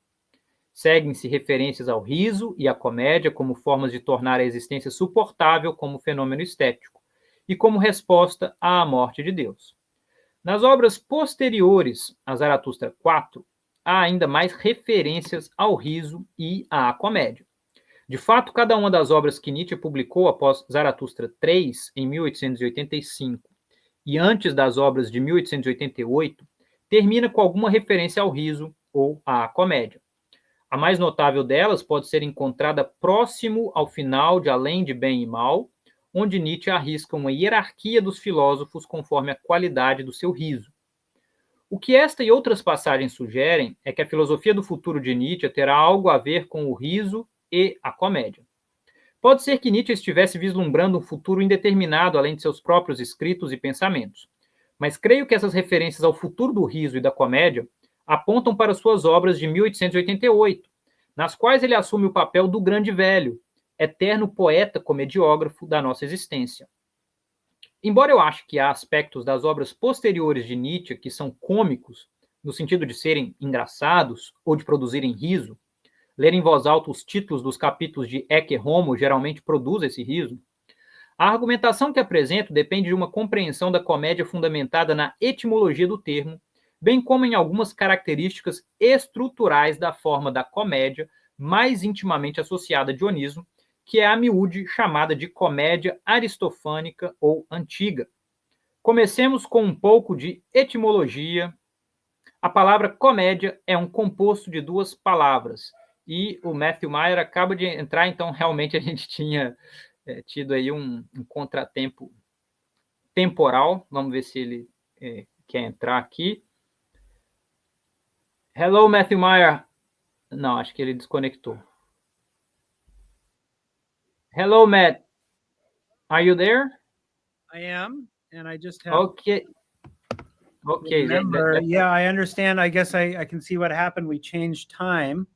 Seguem-se referências ao riso e à comédia como formas de tornar a existência suportável como fenômeno estético e como resposta à morte de Deus. Nas obras posteriores a Zaratustra 4, há ainda mais referências ao riso e à comédia. De fato, cada uma das obras que Nietzsche publicou após Zaratustra 3, em 1885, e antes das obras de 1888, termina com alguma referência ao riso ou à comédia. A mais notável delas pode ser encontrada próximo ao final de Além de Bem e Mal, onde Nietzsche arrisca uma hierarquia dos filósofos conforme a qualidade do seu riso. O que esta e outras passagens sugerem é que a filosofia do futuro de Nietzsche terá algo a ver com o riso e a comédia. Pode ser que Nietzsche estivesse vislumbrando um futuro indeterminado além de seus próprios escritos e pensamentos, mas creio que essas referências ao futuro do riso e da comédia apontam para suas obras de 1888, nas quais ele assume o papel do grande velho, eterno poeta comediógrafo da nossa existência. Embora eu ache que há aspectos das obras posteriores de Nietzsche que são cômicos, no sentido de serem engraçados ou de produzirem riso, ler em voz alta os títulos dos capítulos de Ecce Homo geralmente produz esse riso, a argumentação que apresento depende de uma compreensão da comédia fundamentada na etimologia do termo, bem como em algumas características estruturais da forma da comédia mais intimamente associada a Dioniso, que é a miúde chamada de comédia aristofânica ou antiga. Comecemos com um pouco de etimologia. A palavra comédia é um composto de duas palavras, e o Matthew Meyer acaba de entrar, então realmente a gente tinha tido aí um contratempo temporal. Vamos ver se ele quer entrar aqui. Hello, Matthew Meyer. Não, acho que ele desconectou. Hello, Matt. Are you there? I am, and I just have Okay. Okay. Yeah, I understand. I guess I can see what happened. We changed time.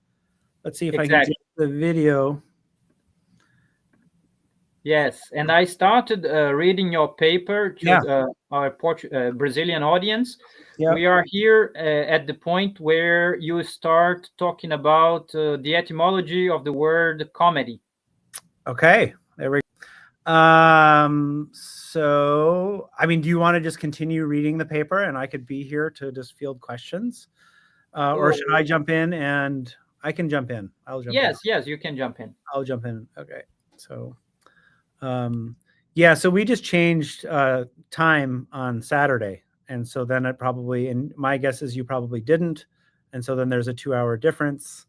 Let's see if I can get the video. Yes, and I started reading your paper to our Brazilian audience. Yep. We are here at the point where you start talking about the etymology of the word comedy. Okay, there we go. So, I mean, do you want to just continue reading the paper and I could be here to just field questions? Or should I jump in? And I can jump in. I'll jump in. Yes, you can jump in. I'll jump in. Okay, so... yeah, so we just changed time on Saturday. And so then it probably, and my guess is you probably didn't. And so then there's a 2-hour difference.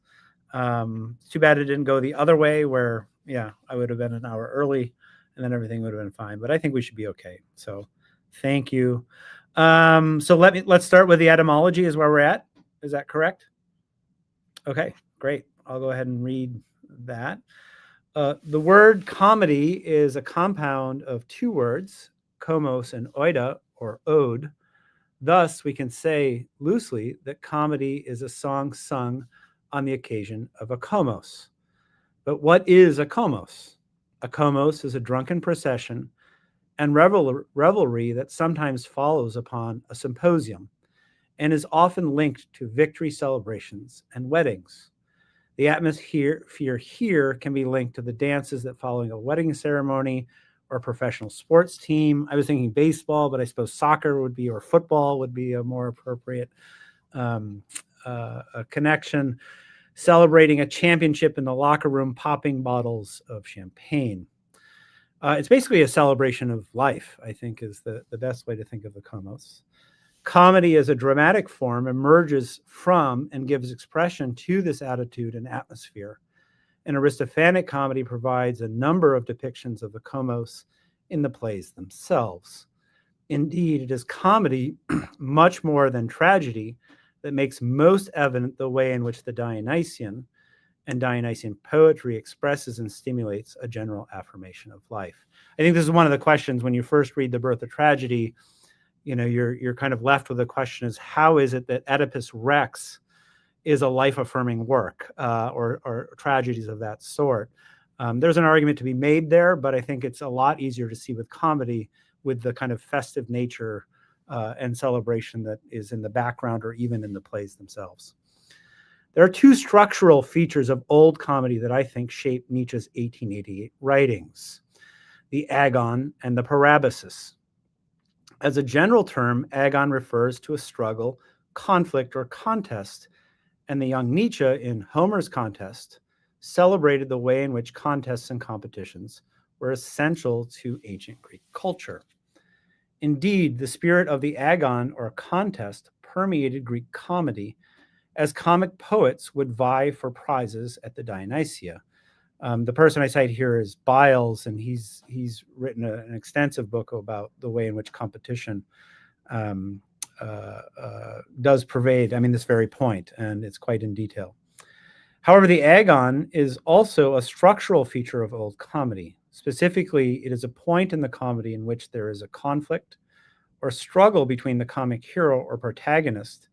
Too bad it didn't go the other way where, yeah, I would have been an hour early and then everything would have been fine. But I think we should be okay. So thank you. So let's start with the etymology is where we're at. Is that correct? Okay, great. I'll go ahead and read that. The word comedy is a compound of two words, komos and oida, or ode. Thus, we can say loosely that comedy is a song sung on the occasion of a komos. But what is a komos? A komos is a drunken procession and revelry that sometimes follows upon a symposium and is often linked to victory celebrations and weddings. The atmosphere here can be linked to the dances that follow a wedding ceremony or a professional sports team. I was thinking baseball, but I suppose soccer would be, or football would be a more appropriate a connection. Celebrating a championship in the locker room, popping bottles of champagne. It's basically a celebration of life, I think, is the best way to think of the komos. Comedy as a dramatic form emerges from and gives expression to this attitude and atmosphere. An Aristophanic comedy provides a number of depictions of the komos in the plays themselves. Indeed, it is comedy much more than tragedy that makes most evident the way in which the Dionysian and Dionysian poetry expresses and stimulates a general affirmation of life. I think this is one of the questions when you first read The Birth of Tragedy. You know, you're kind of left with the question is, how is it that Oedipus Rex is a life-affirming work or tragedies of that sort? There's an argument to be made there, but I think it's a lot easier to see with comedy with the kind of festive nature and celebration that is in the background or even in the plays themselves. There are two structural features of old comedy that I think shaped Nietzsche's 1888 writings, the agon and the parabasis. As a general term, agon refers to a struggle, conflict, or contest, and the young Nietzsche in Homer's Contest celebrated the way in which contests and competitions were essential to ancient Greek culture. Indeed, the spirit of the agon or contest permeated Greek comedy as comic poets would vie for prizes at the Dionysia. The person I cite here is Biles, and he's written an extensive book about the way in which competition does pervade, this very point, and it's quite in detail. However, the agon is also a structural feature of old comedy. Specifically, it is a point in the comedy in which there is a conflict or struggle between the comic hero or protagonist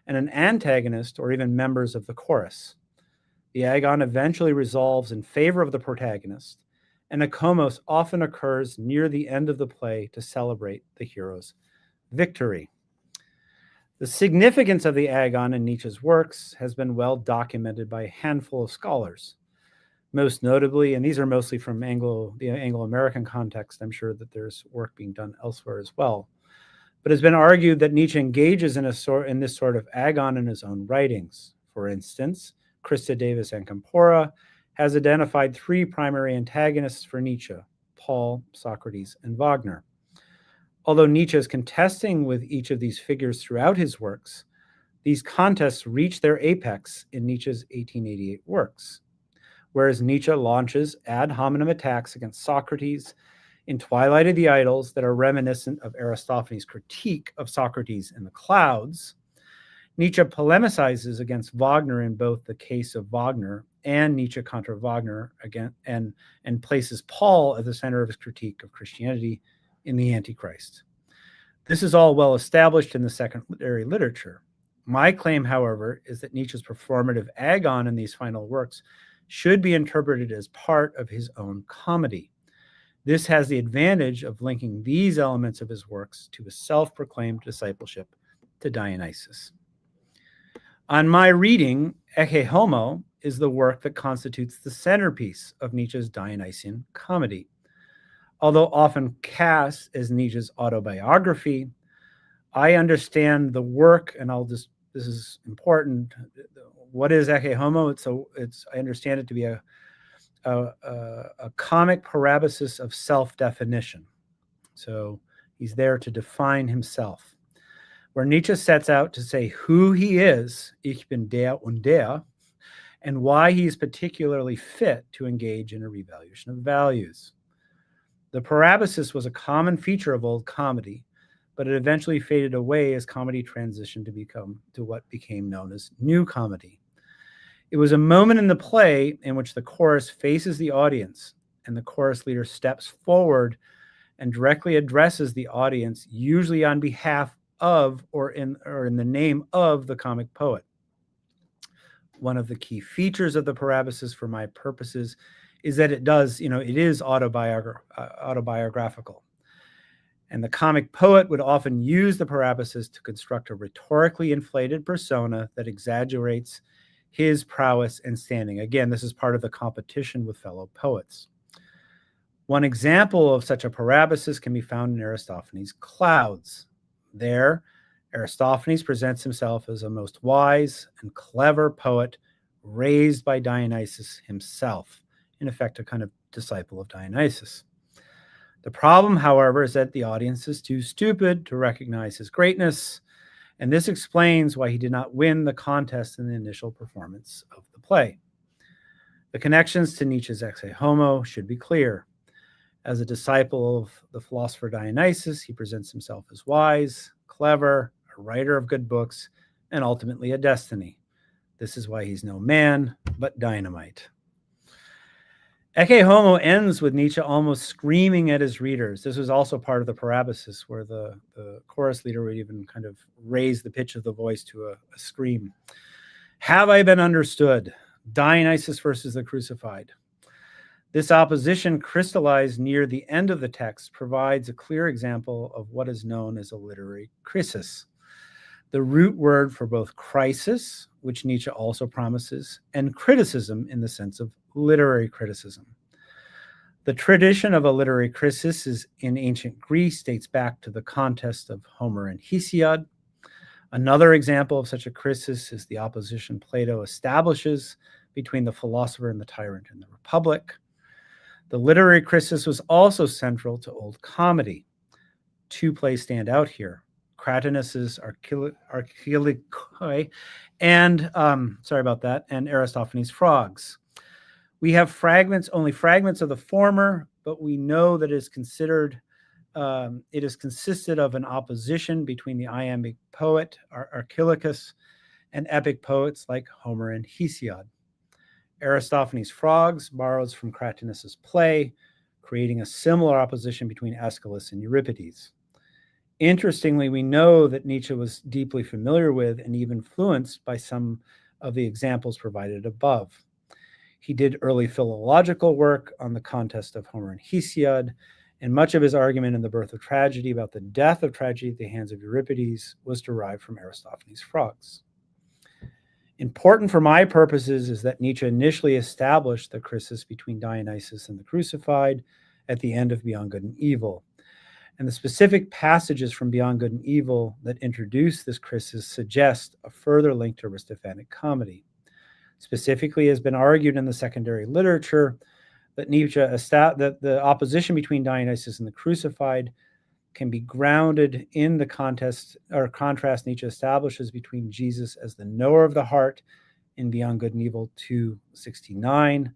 and an antagonist or even members of the chorus. The agon eventually resolves in favor of the protagonist, and a komos often occurs near the end of the play to celebrate the hero's victory. The significance of the agon in Nietzsche's works has been well documented by a handful of scholars. Most notably, and these are mostly from the Anglo-American context, I'm sure that there's work being done elsewhere as well, but it's been argued that Nietzsche engages in this sort of agon in his own writings. For instance, Christa Davis Ancampora has identified three primary antagonists for Nietzsche: Paul, Socrates, and Wagner. Although Nietzsche is contesting with each of these figures throughout his works, these contests reach their apex in Nietzsche's 1888 works, whereas Nietzsche launches ad hominem attacks against Socrates in Twilight of the Idols that are reminiscent of Aristophanes' critique of Socrates in the Clouds. Nietzsche polemicizes against Wagner in both the case of Wagner and Nietzsche contra Wagner again, and places Paul at the center of his critique of Christianity in the Antichrist. This is all well established in the secondary literature. My claim, however, is that Nietzsche's performative agon in these final works should be interpreted as part of his own comedy. This has the advantage of linking these elements of his works to his self-proclaimed discipleship to Dionysus. On my reading, Ecce Homo is the work that constitutes the centerpiece of Nietzsche's Dionysian comedy. Although often cast as Nietzsche's autobiography, I understand the work, and this is important. What is Ecce Homo? I understand it to be a comic parabasis of self-definition. So he's there to define himself. Where Nietzsche sets out to say who he is, ich bin der und der, and why he is particularly fit to engage in a revaluation of values. The parabasis was a common feature of old comedy, but it eventually faded away as comedy transitioned to what became known as new comedy. It was a moment in the play in which the chorus faces the audience, and the chorus leader steps forward and directly addresses the audience, usually on behalf of or in the name of the comic poet. One of the key features of the parabasis for my purposes is that it is autobiographical. And the comic poet would often use the parabasis to construct a rhetorically inflated persona that exaggerates his prowess and standing. Again, this is part of the competition with fellow poets. One example of such a parabasis can be found in Aristophanes' Clouds. There, Aristophanes presents himself as a most wise and clever poet raised by Dionysus himself, in effect, a kind of disciple of Dionysus. The problem, however, is that the audience is too stupid to recognize his greatness, and this explains why he did not win the contest in the initial performance of the play. The connections to Nietzsche's Ecce Homo should be clear. As a disciple of the philosopher Dionysus, he presents himself as wise, clever, a writer of good books, and ultimately a destiny. This is why he's no man, but dynamite. Ecce Homo ends with Nietzsche almost screaming at his readers. This was also part of the parabasis, where the chorus leader would even kind of raise the pitch of the voice to a scream. Have I been understood? Dionysus versus the crucified. This opposition, crystallized near the end of the text, provides a clear example of what is known as a literary krisis, the root word for both crisis, which Nietzsche also promises, and criticism in the sense of literary criticism. The tradition of a literary krisis in ancient Greece dates back to the contest of Homer and Hesiod. Another example of such a krisis is the opposition Plato establishes between the philosopher and the tyrant in the Republic. The literary krisis was also central to old comedy. Two plays stand out here: Cratinus's Archelicoe, and sorry about that, and Aristophanes' Frogs. We have only fragments of the former, but we know that it is consisted of an opposition between the iambic poet Archilochus and epic poets like Homer and Hesiod. Aristophanes' Frogs borrows from Cratinus's play, creating a similar opposition between Aeschylus and Euripides. Interestingly, we know that Nietzsche was deeply familiar with and even influenced by some of the examples provided above. He did early philological work on the contest of Homer and Hesiod, and much of his argument in The Birth of Tragedy about the death of tragedy at the hands of Euripides was derived from Aristophanes' Frogs. Important for my purposes is that Nietzsche initially established the crisis between Dionysus and the crucified at the end of Beyond Good and Evil. And the specific passages from Beyond Good and Evil that introduce this crisis suggest a further link to Aristophanic comedy. Specifically, has been argued in the secondary literature that that the opposition between Dionysus and the crucified can be grounded in the contrast Nietzsche establishes between Jesus as the knower of the heart in Beyond Good and Evil 269,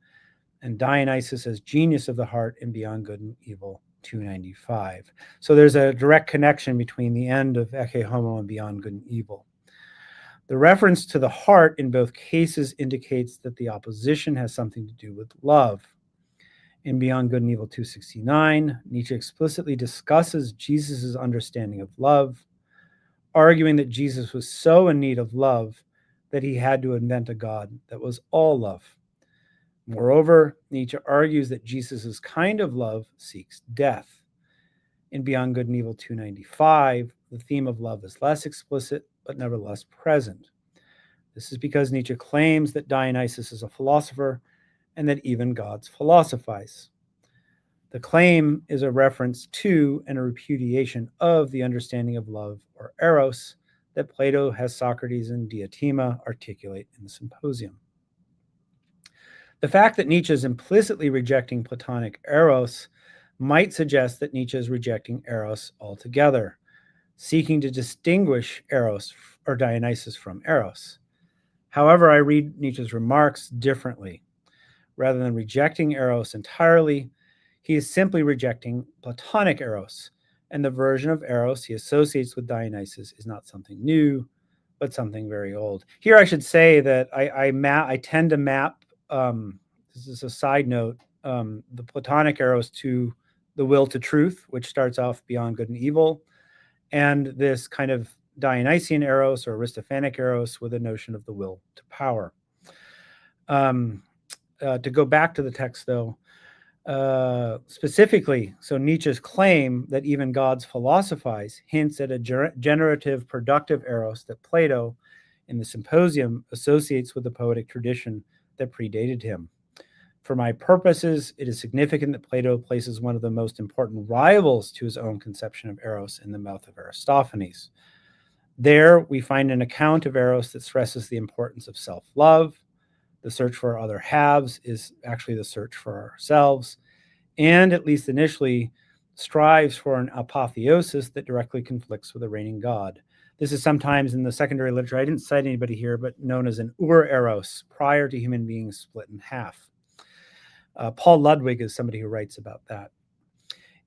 and Dionysus as genius of the heart in Beyond Good and Evil 295. So there's a direct connection between the end of Ecce Homo and Beyond Good and Evil. The reference to the heart in both cases indicates that the opposition has something to do with love. In Beyond Good and Evil 269, Nietzsche explicitly discusses Jesus' understanding of love, arguing that Jesus was so in need of love that he had to invent a God that was all love. Moreover, Nietzsche argues that Jesus' kind of love seeks death. In Beyond Good and Evil 295, the theme of love is less explicit, but nevertheless present. This is because Nietzsche claims that Dionysus is a philosopher and that even gods philosophize. The claim is a reference to and a repudiation of the understanding of love, or eros, that Plato has Socrates and Diotima articulate in the Symposium. The fact that Nietzsche is implicitly rejecting Platonic eros might suggest that Nietzsche is rejecting eros altogether, seeking to distinguish eros or Dionysus from eros. However, I read Nietzsche's remarks differently. Rather than rejecting eros entirely, he is simply rejecting Platonic eros, and the version of eros he associates with Dionysus is not something new, but something very old. Here I should say that I tend to map, this is a side note, the Platonic eros to the will to truth, which starts off Beyond Good and Evil, and this kind of Dionysian eros or Aristophanic eros with a notion of the will to power. To go back to the text, though, specifically, so Nietzsche's claim that even gods philosophize hints at a generative, productive eros that Plato, in the Symposium, associates with the poetic tradition that predated him. For my purposes, it is significant that Plato places one of the most important rivals to his own conception of eros in the mouth of Aristophanes. There, we find an account of eros that stresses the importance of self-love. The search for our other halves is actually the search for ourselves, and at least initially strives for an apotheosis that directly conflicts with the reigning God. This is sometimes in the secondary literature, I didn't cite anybody here, but known as an ur-eros, prior to human being split in half. Paul Ludwig is somebody who writes about that.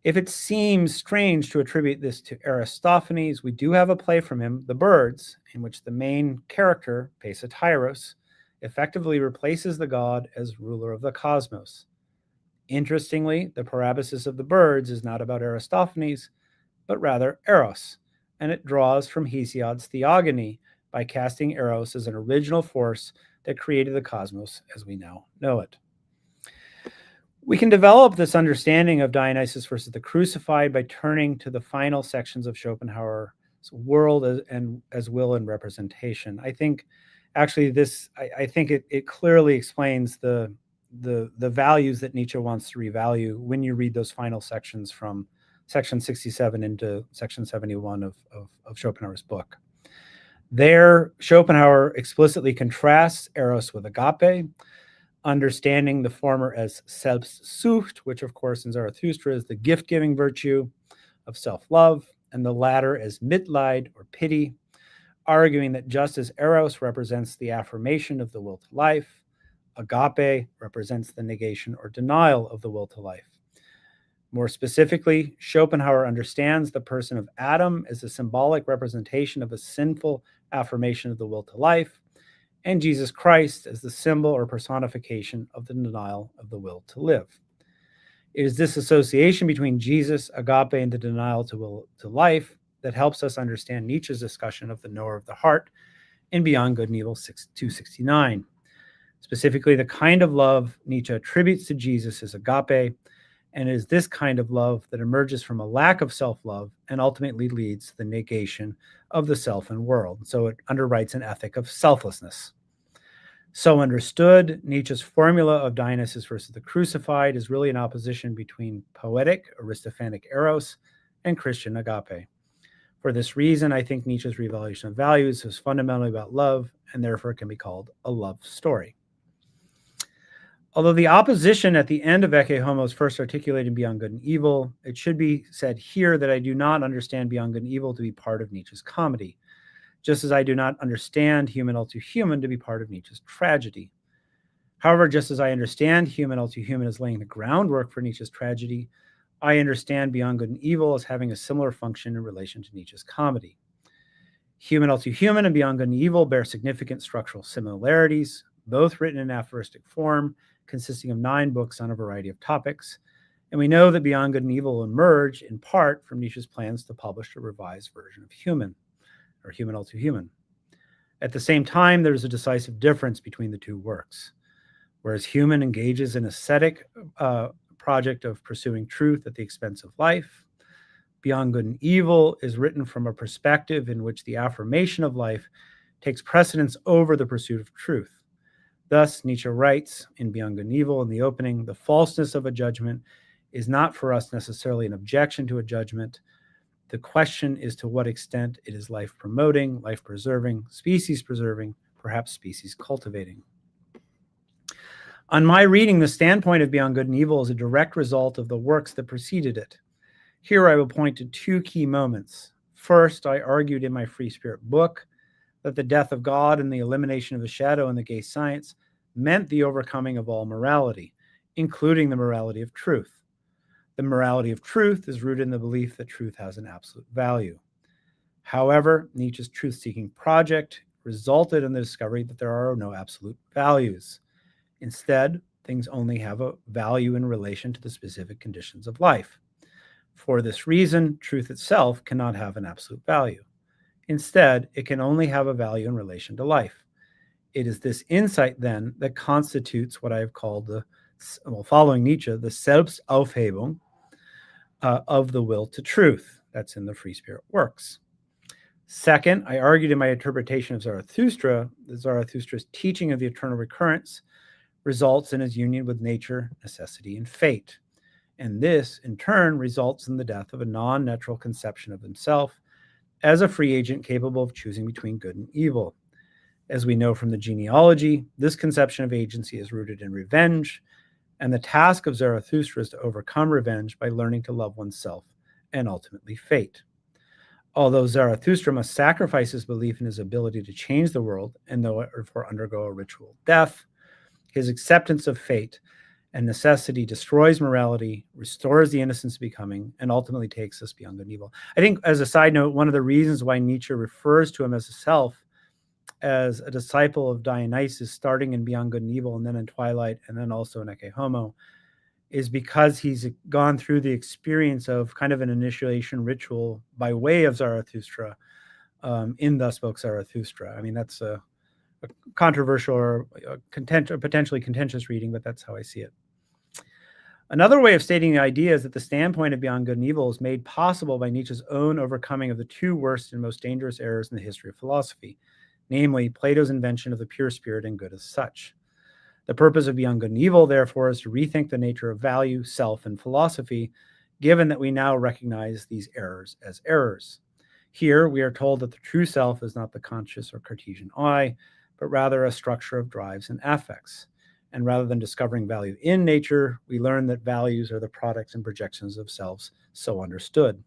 If it seems strange to attribute this to Aristophanes, we do have a play from him, The Birds, in which the main character, Peisityros, effectively replaces the god as ruler of the cosmos. Interestingly, the parabasis of The Birds is not about Aristophanes, but rather Eros, and it draws from Hesiod's Theogony by casting Eros as an original force that created the cosmos as we now know it. We can develop this understanding of Dionysus versus the crucified by turning to the final sections of Schopenhauer's World as Will and Representation. I think actually it clearly explains the values that Nietzsche wants to revalue when you read those final sections from section 67 into section 71 of Schopenhauer's book. There, Schopenhauer explicitly contrasts Eros with agape, understanding the former as Selbstsucht, which of course in Zarathustra is the gift-giving virtue of self-love, and the latter as Mitleid or pity, arguing that just as eros represents the affirmation of the will to life, agape represents the negation or denial of the will to life. More specifically, Schopenhauer understands the person of Adam as a symbolic representation of a sinful affirmation of the will to life, and Jesus Christ as the symbol or personification of the denial of the will to live. It is this association between Jesus, agape, and the denial to will to life that helps us understand Nietzsche's discussion of the knower of the heart in Beyond Good and Evil 269. Specifically, the kind of love Nietzsche attributes to Jesus is agape, and it is this kind of love that emerges from a lack of self-love and ultimately leads to the negation of the self and world. So it underwrites an ethic of selflessness. So understood, Nietzsche's formula of Dionysus versus the crucified is really an opposition between poetic, Aristophanic eros and Christian agape. For this reason, I think Nietzsche's revelation of values is fundamentally about love, and therefore can be called a love story. Although the opposition at the end of Ecce Homo is first articulated in Beyond Good and Evil, it should be said here that I do not understand Beyond Good and Evil to be part of Nietzsche's comedy, just as I do not understand Human All Too Human to be part of Nietzsche's tragedy. However, just as I understand Human All Too Human as laying the groundwork for Nietzsche's tragedy, I understand Beyond Good and Evil as having a similar function in relation to Nietzsche's comedy. Human All Too Human and Beyond Good and Evil bear significant structural similarities, both written in aphoristic form, consisting of 9 books on a variety of topics, and we know that Beyond Good and Evil emerged in part from Nietzsche's plans to publish a revised version of Human, or Human All Too Human. At the same time, there's a decisive difference between the two works. Whereas Human engages in ascetic project of pursuing truth at the expense of life, Beyond Good and Evil is written from a perspective in which the affirmation of life takes precedence over the pursuit of truth. Thus, Nietzsche writes in Beyond Good and Evil in the opening, the falseness of a judgment is not for us necessarily an objection to a judgment. The question is to what extent it is life-promoting, life-preserving, species-preserving, perhaps species-cultivating. On my reading, the standpoint of Beyond Good and Evil is a direct result of the works that preceded it. Here I will point to 2 key moments. First, I argued in my Free Spirit book that the death of God and the elimination of the shadow in the gay science meant the overcoming of all morality, including the morality of truth. The morality of truth is rooted in the belief that truth has an absolute value. However, Nietzsche's truth-seeking project resulted in the discovery that there are no absolute values. Instead, things only have a value in relation to the specific conditions of life. For this reason, truth itself cannot have an absolute value. Instead, it can only have a value in relation to life. It is this insight, then, that constitutes what I have called following Nietzsche, the Selbstaufhebung of the will to truth. That's in the Free Spirit works. Second, I argued in my interpretation of Zarathustra that Zarathustra's teaching of the eternal recurrence results in his union with nature, necessity, and fate. And this, in turn, results in the death of a non-natural conception of himself as a free agent capable of choosing between good and evil. As we know from the genealogy, this conception of agency is rooted in revenge, and the task of Zarathustra is to overcome revenge by learning to love oneself and ultimately fate. Although Zarathustra must sacrifice his belief in his ability to change the world and therefore undergo a ritual death, his acceptance of fate and necessity destroys morality, restores the innocence of becoming, and ultimately takes us beyond good and evil. I think, as a side note, one of the reasons why Nietzsche refers to him as a self, as a disciple of Dionysus, starting in Beyond Good and Evil, and then in Twilight, and then also in Ecce Homo, is because he's gone through the experience of kind of an initiation ritual by way of Zarathustra in Thus Spoke Zarathustra. I mean, that's a controversial or potentially contentious reading, but that's how I see it. Another way of stating the idea is that the standpoint of Beyond Good and Evil is made possible by Nietzsche's own overcoming of the 2 worst and most dangerous errors in the history of philosophy, namely Plato's invention of the pure spirit and good as such. The purpose of Beyond Good and Evil, therefore, is to rethink the nature of value, self, and philosophy, given that we now recognize these errors as errors. Here, we are told that the true self is not the conscious or Cartesian I, but rather a structure of drives and affects. And rather than discovering value in nature, we learn that values are the products and projections of selves so understood.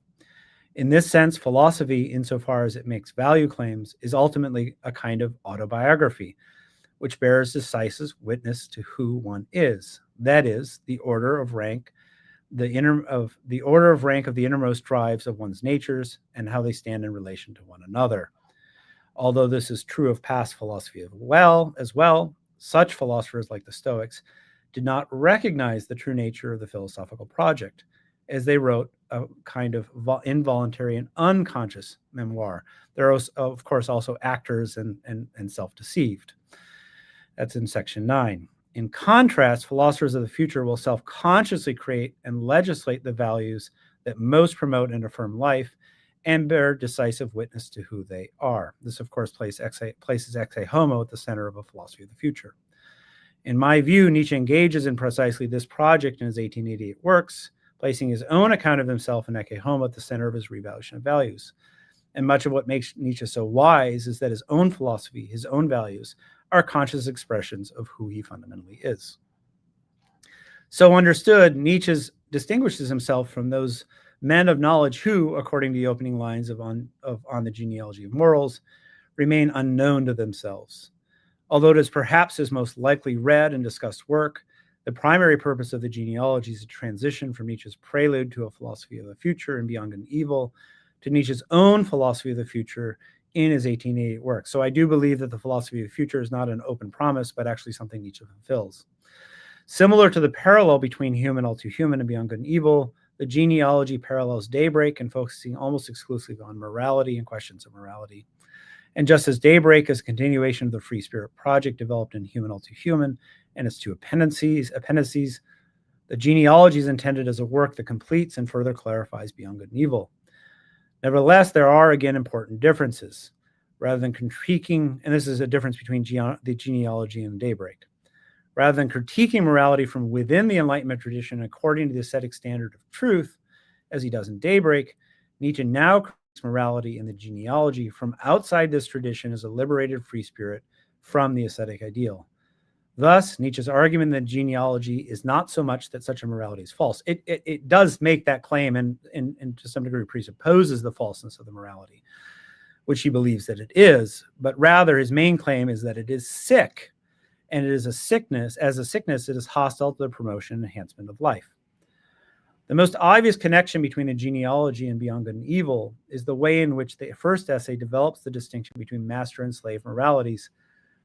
In this sense, philosophy, insofar as it makes value claims, is ultimately a kind of autobiography, which bears decisive witness to who one is. That is, the order of rank of the innermost drives of one's natures and how they stand in relation to one another. Although this is true of past philosophy as well, such philosophers like the Stoics did not recognize the true nature of the philosophical project, as they wrote a kind of involuntary and unconscious memoir. There are, of course, also actors and self-deceived. That's in section 9. In contrast, philosophers of the future will self-consciously create and legislate the values that most promote and affirm life and bear decisive witness to who they are. This, of course, places ex homo at the center of a philosophy of the future. In my view, Nietzsche engages in precisely this project in his 1888 works, placing his own account of himself and ecce homo at the center of his revaluation of values. And much of what makes Nietzsche so wise is that his own philosophy, his own values, are conscious expressions of who he fundamentally is. So understood, Nietzsche distinguishes himself from those men of knowledge who, according to the opening lines of On the Genealogy of Morals, remain unknown to themselves. Although it is perhaps his most likely read and discussed work, the primary purpose of the genealogy is a transition from Nietzsche's prelude to a philosophy of the future and beyond good and evil to Nietzsche's own philosophy of the future in his 1888 work. So I do believe that the philosophy of the future is not an open promise, but actually something Nietzsche fulfills. Similar to the parallel between human, all too human, and beyond good and evil, the genealogy parallels Daybreak and focusing almost exclusively on morality and questions of morality. And just as Daybreak is a continuation of the Free Spirit project developed in Human, All Too Human and its two appendices, the genealogy is intended as a work that completes and further clarifies beyond good and evil. Nevertheless, there are again important differences. Rather than critiquing, and this is a difference between the genealogy and Daybreak, rather than critiquing morality from within the Enlightenment tradition according to the ascetic standard of truth, as he does in Daybreak, Nietzsche now critiques morality in the genealogy from outside this tradition as a liberated free spirit from the ascetic ideal. Thus, Nietzsche's argument that genealogy is not so much that such a morality is false. It does make that claim and to some degree presupposes the falseness of the morality, which he believes that it is, but rather his main claim is that it is sick, and it is a sickness. As a sickness, it is hostile to the promotion and enhancement of life. The most obvious connection between the genealogy and Beyond Good and Evil is the way in which the first essay develops the distinction between master and slave moralities,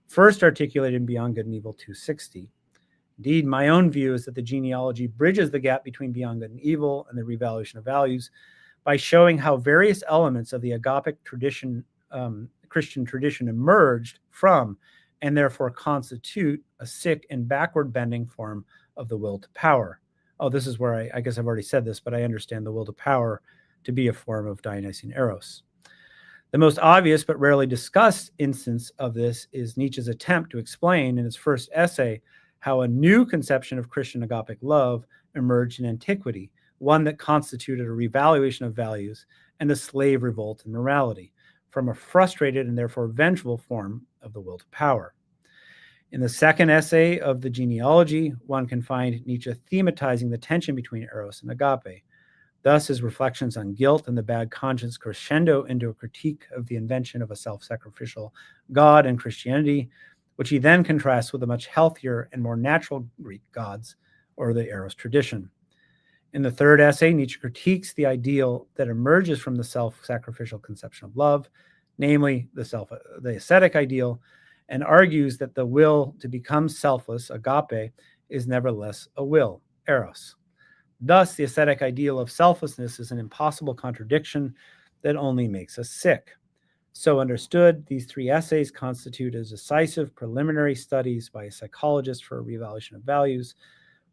first articulated in Beyond Good and Evil 260. Indeed, my own view is that the genealogy bridges the gap between Beyond Good and Evil and the revaluation of values by showing how various elements of the agapic tradition, Christian tradition, emerged from and therefore constitute a sick and backward-bending form of the will to power. Oh, this is where I guess I've already said this, but I understand the will to power to be a form of Dionysian eros. The most obvious but rarely discussed instance of this is Nietzsche's attempt to explain in his first essay how a new conception of Christian agapic love emerged in antiquity, one that constituted a revaluation of values and a slave revolt in morality, from a frustrated and therefore vengeful form of the will to power. In the second essay of the genealogy, one can find Nietzsche thematizing the tension between eros and agape. Thus, his reflections on guilt and the bad conscience crescendo into a critique of the invention of a self-sacrificial God in Christianity, which he then contrasts with the much healthier and more natural Greek gods, or the eros tradition. In the third essay, Nietzsche critiques the ideal that emerges from the self-sacrificial conception of love, namely the ascetic ideal, and argues that the will to become selfless, agape, is nevertheless a will, eros. Thus, the ascetic ideal of selflessness is an impossible contradiction that only makes us sick. So understood, these three essays constitute as decisive preliminary studies by a psychologist for a revaluation of values,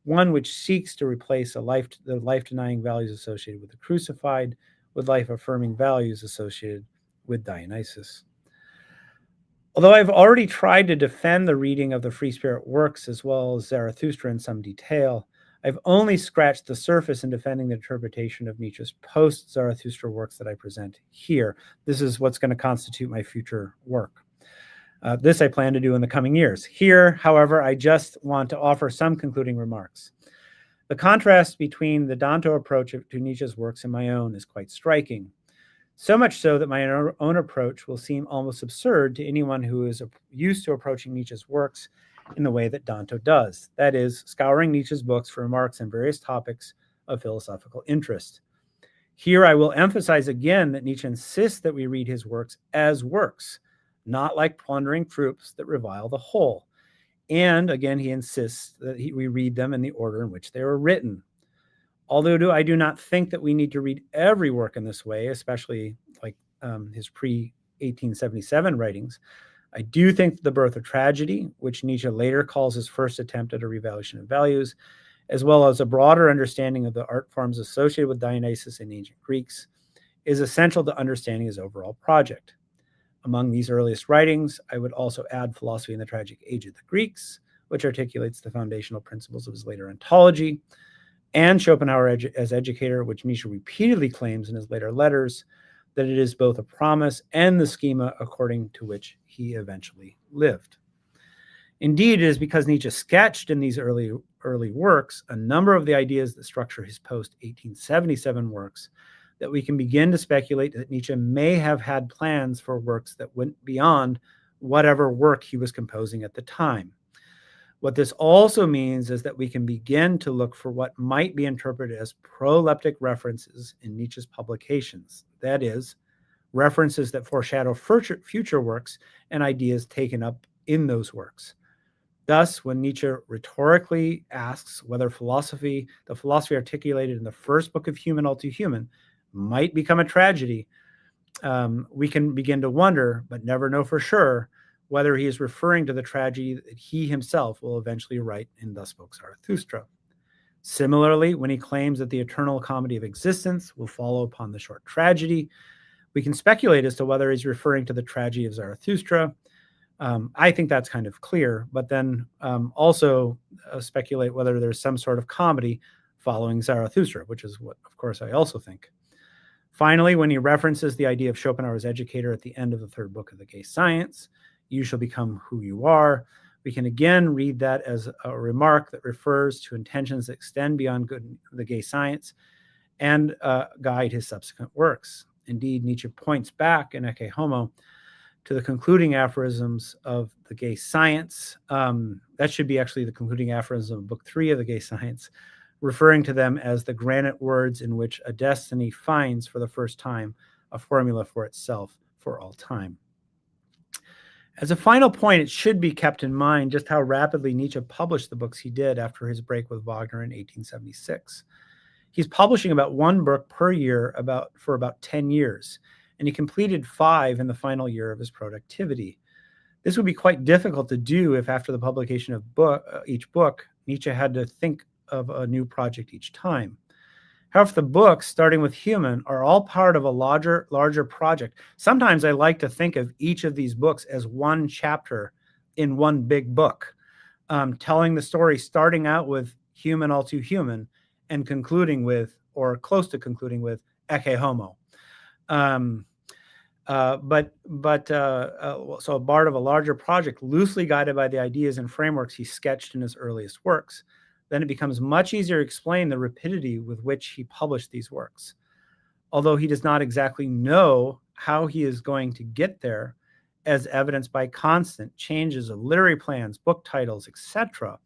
one which seeks to replace the life-denying values associated with the crucified with life-affirming values associated with Dionysus. Although I've already tried to defend the reading of the Free Spirit works as well as Zarathustra in some detail, I've only scratched the surface in defending the interpretation of Nietzsche's post-Zarathustra works that I present here. This is what's going to constitute my future work. This I plan to do in the coming years. Here, however, I just want to offer some concluding remarks. The contrast between the Danto approach to Nietzsche's works and my own is quite striking. So much so that my own approach will seem almost absurd to anyone who is used to approaching Nietzsche's works in the way that Danto does, that is, scouring Nietzsche's books for remarks on various topics of philosophical interest. Here I will emphasize again that Nietzsche insists that we read his works as works, not like plundering troops that revile the whole. And again, he insists that we read them in the order in which they were written. Although I do not think that we need to read every work in this way, especially like his pre-1877 writings, I do think that The Birth of Tragedy, which Nietzsche later calls his first attempt at a revaluation of values, as well as a broader understanding of the art forms associated with Dionysus and ancient Greeks, is essential to understanding his overall project. Among these earliest writings, I would also add Philosophy in the Tragic Age of the Greeks, which articulates the foundational principles of his later ontology, and Schopenhauer as Educator, which Nietzsche repeatedly claims in his later letters that it is both a promise and the schema according to which he eventually lived. Indeed, it is because Nietzsche sketched in these early works a number of the ideas that structure his post-1877 works that we can begin to speculate that Nietzsche may have had plans for works that went beyond whatever work he was composing at the time. What this also means is that we can begin to look for what might be interpreted as proleptic references in Nietzsche's publications, that is, references that foreshadow future works and ideas taken up in those works. Thus, when Nietzsche rhetorically asks whether the philosophy articulated in the first book of Human, All Too Human might become a tragedy, we can begin to wonder, but never know for sure, whether he is referring to the tragedy that he himself will eventually write in Thus Spoke Zarathustra. Similarly, when he claims that the eternal comedy of existence will follow upon the short tragedy, we can speculate as to whether he's referring to the tragedy of Zarathustra. I think that's kind of clear, but then also speculate whether there's some sort of comedy following Zarathustra, which is what, of course, I also think. Finally, when he references the idea of Schopenhauer's Educator at the end of the third book of The Gay Science, you shall become who you are, we can again read that as a remark that refers to intentions that extend beyond the gay science and guide his subsequent works. Indeed, Nietzsche points back in Ecce Homo to the concluding aphorisms of The Gay Science. That should be actually the concluding aphorism of Book 3 of The Gay Science, referring to them as the granite words in which a destiny finds for the first time a formula for itself for all time. As a final point, it should be kept in mind just how rapidly Nietzsche published the books he did after his break with Wagner in 1876. He's publishing about one book per year for about 10 years, and he completed 5 in the final year of his productivity. This would be quite difficult to do if after the publication of each book, Nietzsche had to think of a new project each time. However, the books, starting with Human, are all part of a larger project. Sometimes I like to think of each of these books as one chapter in one big book, telling the story starting out with Human, All Too Human, and concluding with, or close to concluding with, Ecce Homo. So a part of a larger project, loosely guided by the ideas and frameworks he sketched in his earliest works. Then it becomes much easier to explain the rapidity with which he published these works. Although he does not exactly know how he is going to get there, as evidenced by constant changes of literary plans, book titles, etc.,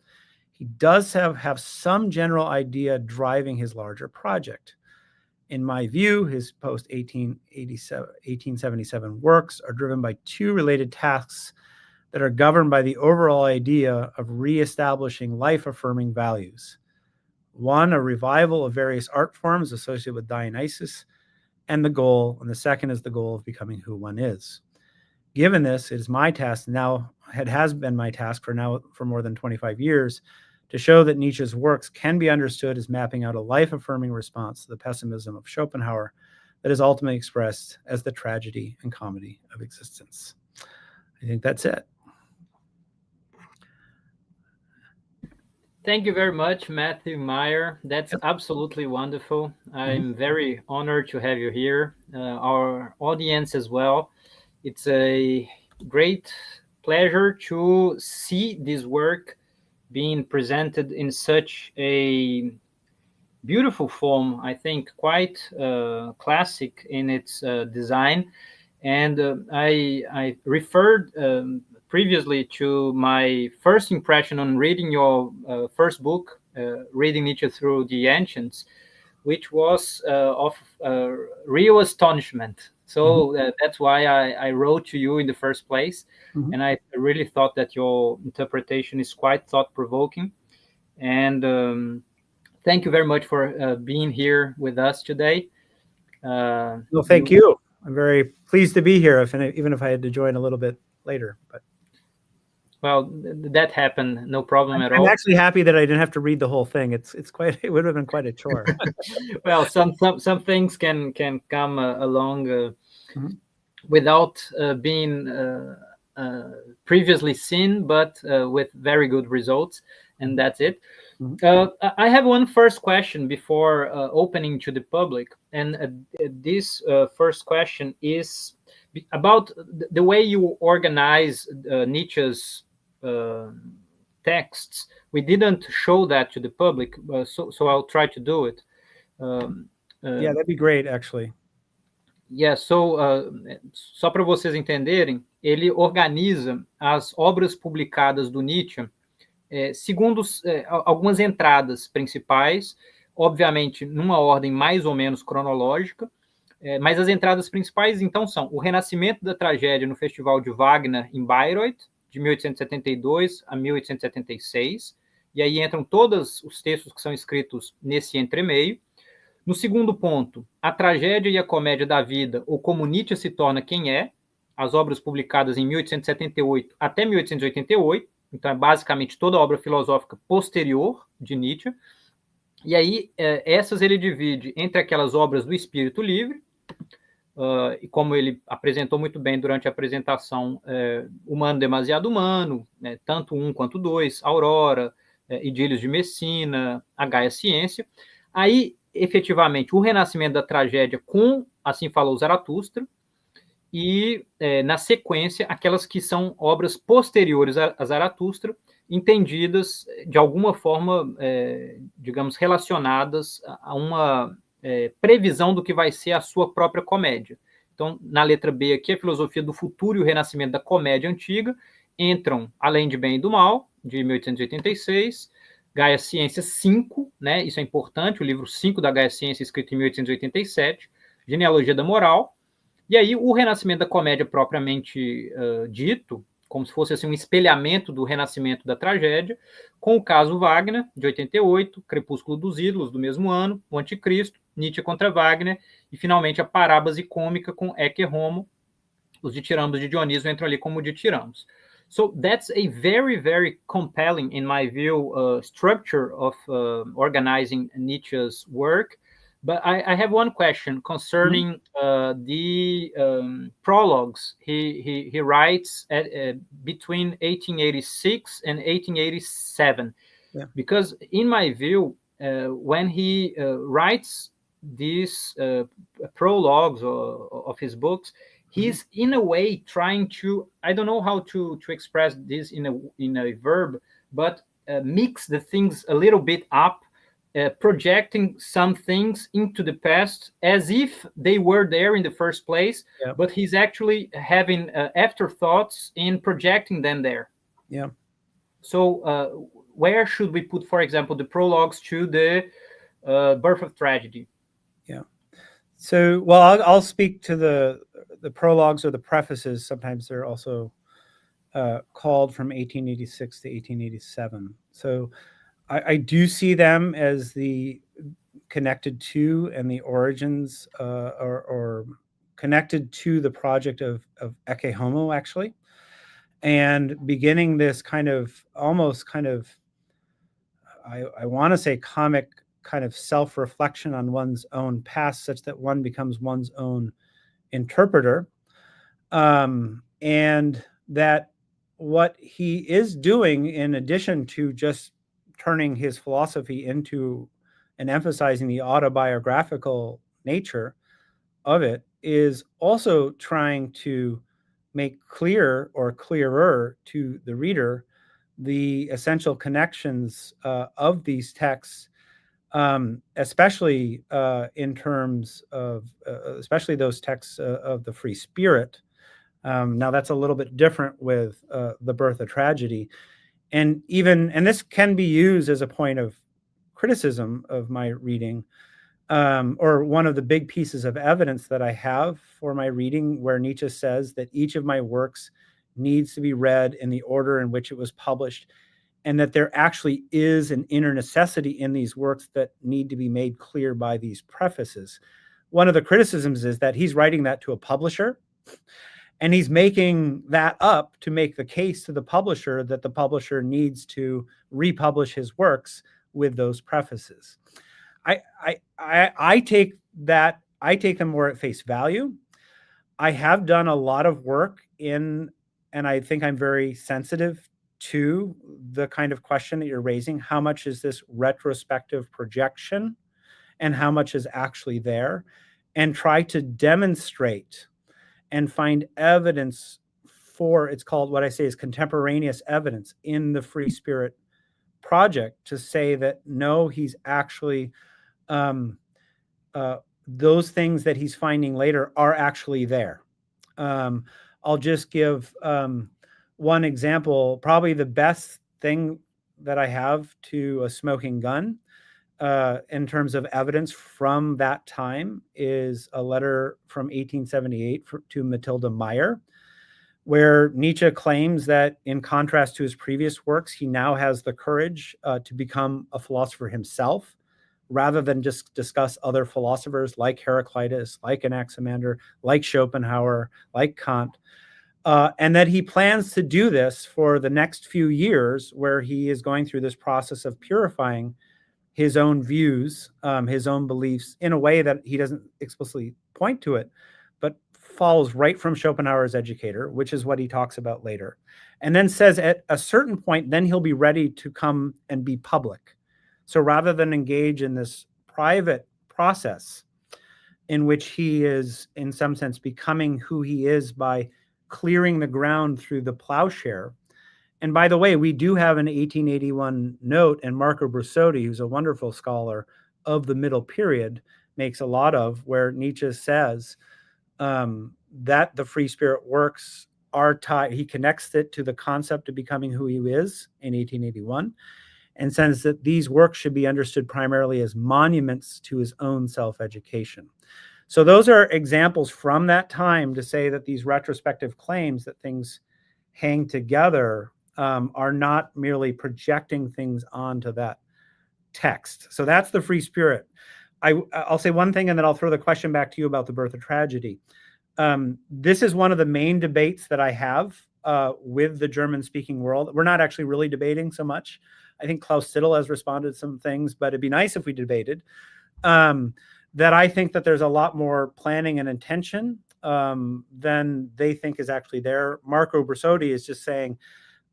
he does have some general idea driving his larger project. In my view, his post-1877 works are driven by 2 related tasks that are governed by the overall idea of reestablishing life-affirming values. One, a revival of various art forms associated with Dionysus, and the second is the goal of becoming who one is. Given this, it is my task now, it has been my task for more than 25 years, to show that Nietzsche's works can be understood as mapping out a life-affirming response to the pessimism of Schopenhauer that is ultimately expressed as the tragedy and comedy of existence. I think that's it. Thank you very much, Matthew Meyer. That's absolutely wonderful. I'm very honored to have you here, our audience as well. It's a great pleasure to see this work being presented in such a beautiful form, I think quite classic in its design. And I referred previously to my first impression on reading your first book, Reading Nietzsche Through the Ancients, which was of real astonishment. So that's why I wrote to you in the first place. And I really thought that your interpretation is quite thought-provoking. And thank you very much for being here with us today. Well, thank you. I'm very pleased to be here, even if I had to join a little bit later. But well, that happened, no problem at all. I'm actually happy that I didn't have to read the whole thing. It would have been quite a chore. Well, some things can come along without being previously seen, but with very good results, and that's it. I have one first question before opening to the public, and this first question is about the way you organize Nietzsche's texts. We didn't show that to the public, so I'll try to do it. Yeah, that'd be great, actually. Yeah, so só para vocês entenderem, ele organiza as obras publicadas do Nietzsche segundo algumas entradas principais, obviamente numa ordem mais ou menos cronológica, mas as entradas principais, então, são o Renascimento da Tragédia no Festival de Wagner em Bayreuth, de 1872 a 1876, e aí entram todos os textos que são escritos nesse entremeio. No segundo ponto, A Tragédia e a Comédia da Vida, ou Como Nietzsche se torna quem é, as obras publicadas em 1878 até 1888, então é basicamente toda a obra filosófica posterior de Nietzsche. E aí, essas ele divide entre aquelas obras do espírito livre, e como ele apresentou muito bem durante a apresentação, Humano Demasiado Humano, tanto 1 quanto 2, Aurora, Idílios de Messina, a Gaia Ciência. Aí, efetivamente, o Renascimento da Tragédia com Assim Falou Zaratustra, e, na sequência, aquelas que são obras posteriores a Zaratustra, entendidas de alguma forma, digamos, relacionadas a uma previsão do que vai ser a sua própria comédia. Então, na letra B aqui, a filosofia do futuro e o renascimento da comédia antiga entram Além de Bem e do Mal, de 1886, Gaia Ciência 5, né, isso é importante, o livro 5 da Gaia Ciência, escrito em 1887, Genealogia da Moral, e aí o renascimento da comédia propriamente dito, como se fosse assim, um espelhamento do renascimento da tragédia, com o caso Wagner, de 88, Crepúsculo dos Ídolos, do mesmo ano, o Anticristo, Nietzsche contra Wagner, e finalmente a parábase cômica com Ecce Homo, os ditirambos de Dioniso entram ali como ditirambos. So that's a very, very compelling, in my view, structure of organizing Nietzsche's work. But I have one question concerning the prologues he writes between 1886 and 1887. Yeah. Because in my view, when he writes these prologues of his books, he's in a way trying to, I don't know how to express this in a verb, but mix the things a little bit up, projecting some things into the past as if they were there in the first place, but he's actually having afterthoughts in projecting them there. Yeah. So where should we put, for example, the prologues to the Birth of Tragedy? Yeah. So, well, I'll speak to the prologues or the prefaces. Sometimes they're also called from 1886 to 1887. So I do see them as the connected to and the origins or connected to the project of Ecce Homo, actually, and beginning this kind of almost kind of, I want to say, comic kind of self-reflection on one's own past, such that one becomes one's own interpreter, and that what he is doing, in addition to just turning his philosophy into and emphasizing the autobiographical nature of it, is also trying to make clear or clearer to the reader the essential connections of these texts especially in terms of, especially those texts of the free spirit. Now that's a little bit different with The Birth of Tragedy. And this can be used as a point of criticism of my reading, or one of the big pieces of evidence that I have for my reading, where Nietzsche says that each of my works needs to be read in the order in which it was published, and that there actually is an inner necessity in these works that need to be made clear by these prefaces. One of the criticisms is that he's writing that to a publisher, and he's making that up to make the case to the publisher that the publisher needs to republish his works with those prefaces. I take them more at face value. I have done a lot of work in, and I think I'm very sensitive to the kind of question that you're raising. How much is this retrospective projection and how much is actually there? And try to demonstrate and find evidence for, it's called, what I say is contemporaneous evidence in the Free Spirit project, to say that no, he's actually, those things that he's finding later are actually there. I'll just give one example. Probably the best thing that I have to a smoking gun in terms of evidence from that time is a letter from 1878 to Matilda Meyer, where Nietzsche claims that, in contrast to his previous works, he now has the courage to become a philosopher himself, rather than just discuss other philosophers like Heráclito, like Anaximander, like Schopenhauer, like Kant, and that he plans to do this for the next few years, where he is going through this process of purifying his own views, his own beliefs, in a way that he doesn't explicitly point to it, but follows right from Schopenhauer's Educator, which is what he talks about later, and then says at a certain point, then he'll be ready to come and be public. So rather than engage in this private process in which he is, in some sense, becoming who he is by clearing the ground through the plowshare. And by the way, we do have an 1881 note, and Marco Brussotti, who's a wonderful scholar of the middle period, makes a lot of, where Nietzsche says that the Free Spirit works are tied, he connects it to the concept of becoming who he is in 1881, and says that these works should be understood primarily as monuments to his own self-education. So those are examples from that time to say that these retrospective claims that things hang together are not merely projecting things onto that text. So that's the Free Spirit. I'll say one thing, and then I'll throw the question back to you about The Birth of Tragedy. This is one of the main debates that I have with the German-speaking world. We're not actually really debating so much. I think Klaus Siddel has responded to some things, but it'd be nice if we debated. That I think that there's a lot more planning and intention than they think is actually there. Marco Brussotti is just saying,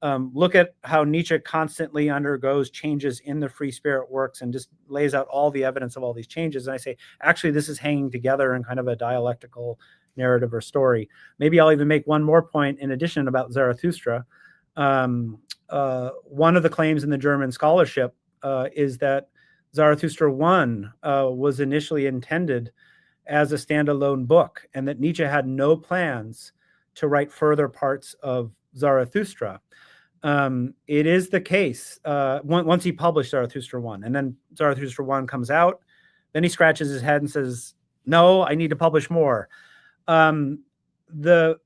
look at how Nietzsche constantly undergoes changes in the Free Spirit works, and just lays out all the evidence of all these changes. And I say, actually, this is hanging together in kind of a dialectical narrative or story. Maybe I'll even make one more point in addition about Zarathustra. One of the claims in the German scholarship is that Zarathustra Un was initially intended as a standalone book, and that Nietzsche had no plans to write further parts of Zarathustra. It is the case, once he published Zarathustra I, and then Zarathustra I comes out, then he scratches his head and says, no, I need to publish more. The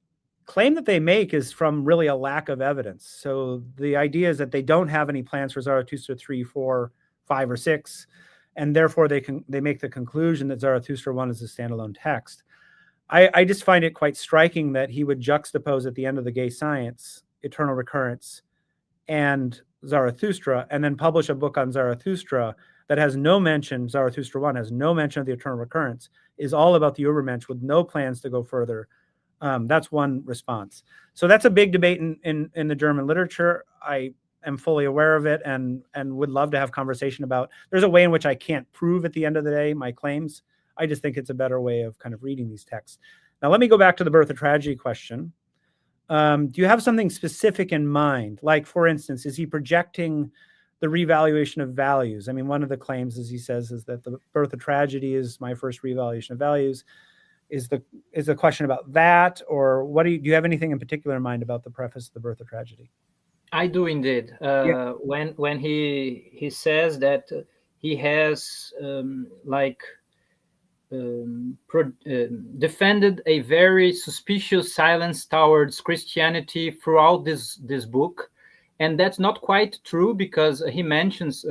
claim that they make is from really a lack of evidence. So the idea is that they don't have any plans for Zarathustra 3, 4, 5, or 6, and therefore they make the conclusion that Zarathustra 1 is a standalone text. I just find it quite striking that he would juxtapose at the end of The Gay Science, Eternal Recurrence, and Zarathustra, and then publish a book on Zarathustra that has no mention, Zarathustra 1 has no mention of the Eternal Recurrence, is all about the Übermensch with no plans to go further. That's one response. So that's a big debate in the German literature. I am fully aware of it and would love to have conversation about. There's a way in which I can't prove at the end of the day my claims. I just think it's a better way of kind of reading these texts. Now, let me go back to the Birth of Tragedy question. Do you have something specific in mind? Like, for instance, is he projecting the revaluation of values. I mean, one of the claims, as he says, is that the birth of tragedy is my first revaluation of values. Is the question about that, or what do you have anything in particular in mind about the preface of the birth of tragedy? I do indeed. When he says that he has defended a very suspicious silence towards Christianity throughout this book, and that's not quite true, because he mentions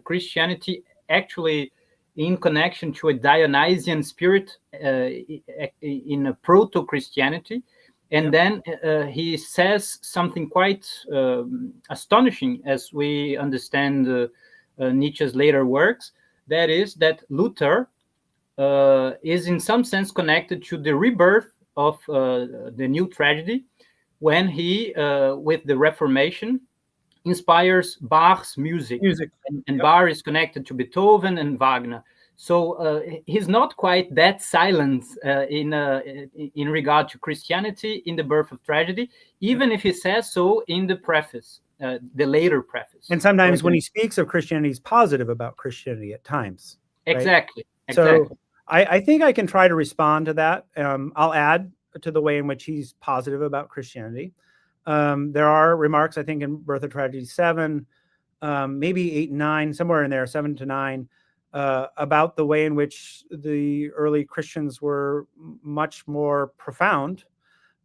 Christianity actually in connection to a Dionysian spirit in a proto-Christianity. And then he says something quite astonishing, as we understand Nietzsche's later works. That is that Luther is in some sense connected to the rebirth of the new tragedy, when he, with the Reformation, inspires Bach's music. And Bach is connected to Beethoven and Wagner. So he's not quite that silent in regard to Christianity in the birth of tragedy, even if he says so in the preface, the later preface. And sometimes when he speaks of Christianity, he's positive about Christianity at times. Right? Exactly. So I think I can try to respond to that. I'll add to the way in which he's positive about Christianity. There are remarks, I think, in Birth of Tragedy 7, maybe 8 and 9, somewhere in there, 7 to 9, about the way in which the early Christians were much more profound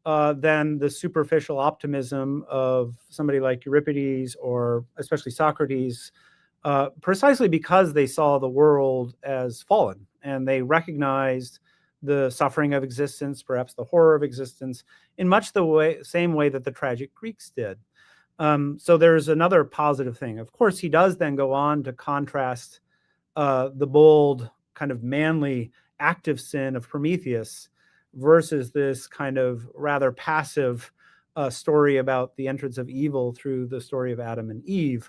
than the superficial optimism of somebody like Euripides, or especially Socrates, precisely because they saw the world as fallen, and they recognized the suffering of existence, perhaps the horror of existence, in much the same way that the tragic Greeks did. So there's another positive thing. Of course, he does then go on to contrast the bold, kind of manly, active sin of Prometheus versus this kind of rather passive story about the entrance of evil through the story of Adam and Eve.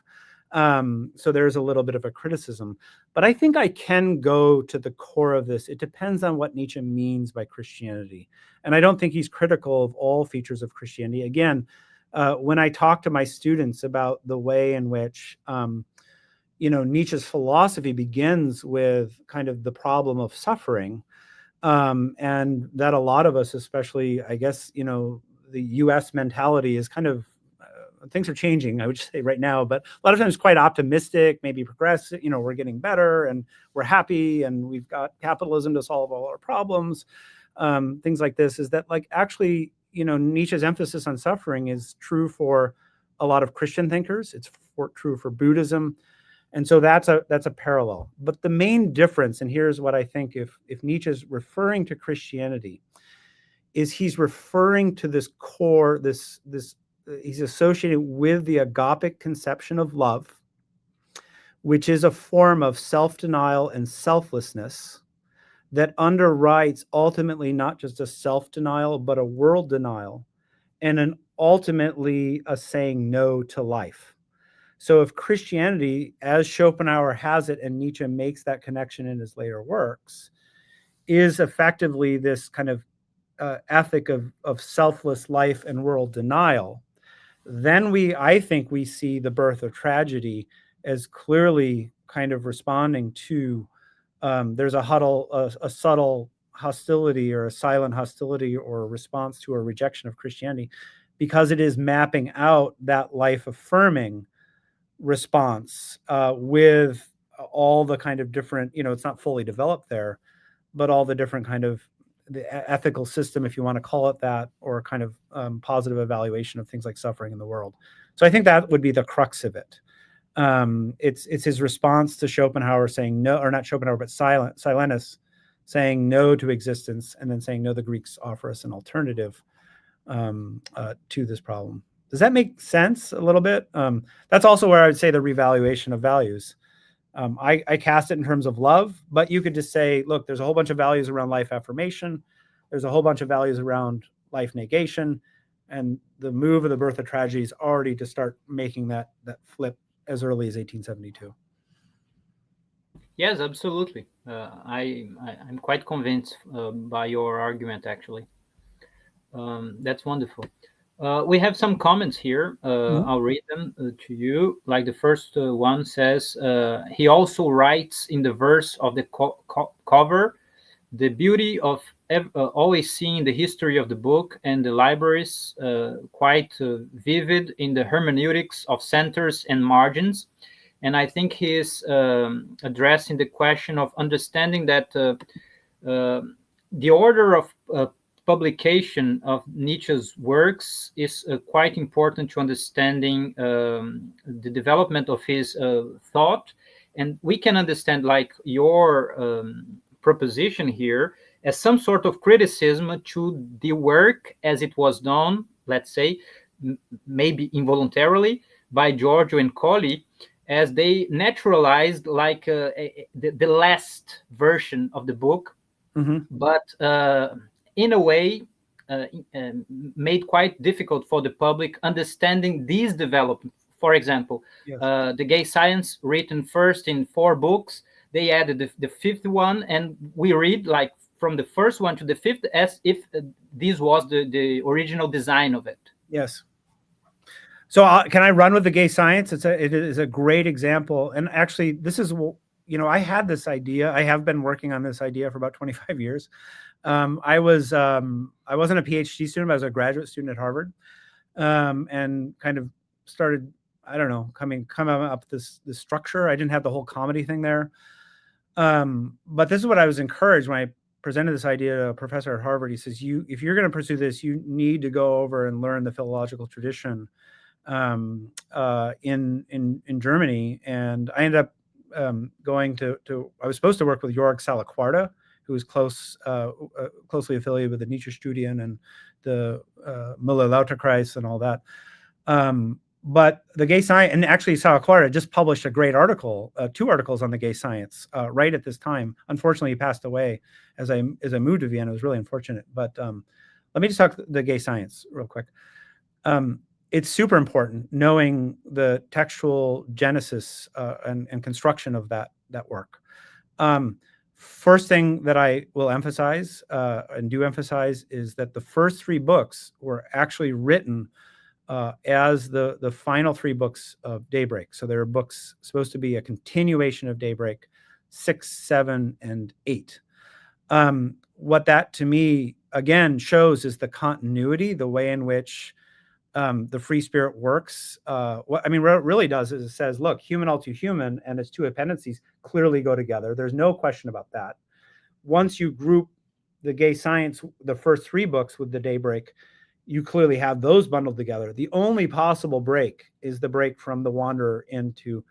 So there's a little bit of a criticism. But I think I can go to the core of this. It depends on what Nietzsche means by Christianity. And I don't think he's critical of all features of Christianity. Again, when I talk to my students about the way in which Nietzsche's philosophy begins with kind of the problem of suffering, and that a lot of us, especially, I guess, the U.S. mentality is kind of, things are changing, I would say right now, but a lot of times quite optimistic, maybe progressive, we're getting better and we're happy and we've got capitalism to solve all our problems. Things like this, is that actually, Nietzsche's emphasis on suffering is true for a lot of Christian thinkers. It's true for Buddhism. And so that's a parallel. But the main difference, and here's what I think, if Nietzsche's referring to Christianity, is he's referring to this core, he's associated with the agapic conception of love, which is a form of self-denial and selflessness that underwrites ultimately not just a self-denial, but a world denial, and ultimately a saying no to life. So if Christianity, as Schopenhauer has it, and Nietzsche makes that connection in his later works, is effectively this kind of ethic of selfless life and world denial, then I think we see the birth of tragedy as clearly kind of responding to, there's a subtle hostility, or a silent hostility, or a response to a rejection of Christianity, because it is mapping out that life-affirming response with all the kind of different, it's not fully developed there, but all the different kind of the ethical system, if you want to call it that, or kind of positive evaluation of things like suffering in the world. So I think that would be the crux of it. It's his response to Schopenhauer saying no, or not Schopenhauer, but Silenus saying no to existence, and then saying no, the Greeks offer us an alternative to this problem. Does that make sense a little bit? That's also where I would say the revaluation of values. I cast it in terms of love, but you could just say, look, there's a whole bunch of values around life affirmation. There's a whole bunch of values around life negation. And the move of the birth of tragedy is already to start making that flip as early as 1872. Yes, absolutely. I'm quite convinced by your argument, actually. That's wonderful. We have some comments here. I'll read them to you. Like the first one says, he also writes in the verse of the cover, the beauty of always seeing the history of the book and the libraries quite vivid in the hermeneutics of centers and margins. And I think he is addressing the question of understanding that the order of publication of Nietzsche's works is quite important to understanding the development of his thought. And we can understand like your proposition here as some sort of criticism to the work as it was done, let's say, maybe involuntarily, by Giorgio and Colli, as they naturalized like the last version of the book, but in a way made quite difficult for the public understanding these developments. For example, yes. The Gay Science, written first in 4 books, they added the 5th one, and we read like from the first one to the 5th as if this was the original design of it. Yes. So can I run with the Gay Science? It is a great example. And actually, this is, I had this idea. I have been working on this idea for about 25 years. I wasn't a PhD student, but I was a graduate student at Harvard, and kind of started, I don't know, coming up this structure. I didn't have the whole comedy thing there. But this is what I was encouraged when I presented this idea to a professor at Harvard. He says, if you're going to pursue this, you need to go over and learn the philological tradition in Germany. And I ended up going to I was supposed to work with Jörg Salaquarta, who was closely affiliated with the Nietzsche Studien and the Müller-Lauterkreis and all that. But the Gay Science, and actually Salaquarta just published a great article, 2 articles on the Gay Science right at this time. Unfortunately, he passed away as I moved to Vienna. It was really unfortunate. But let me just talk the Gay Science real quick. It's super important knowing the textual genesis and construction of that work. First thing that I will emphasize and do emphasize is that the first 3 books were actually written as the final 3 books of Daybreak. So there are books supposed to be a continuation of Daybreak, 6, 7, and 8. What that to me, again, shows is the continuity, the way in which the free spirit works. What it really does is it says, look, human all too human and its 2 appendices clearly go together. There's no question about that. Once you group the Gay Science, the first 3 books with the Daybreak, you clearly have those bundled together. The only possible break is the break from the Wanderer into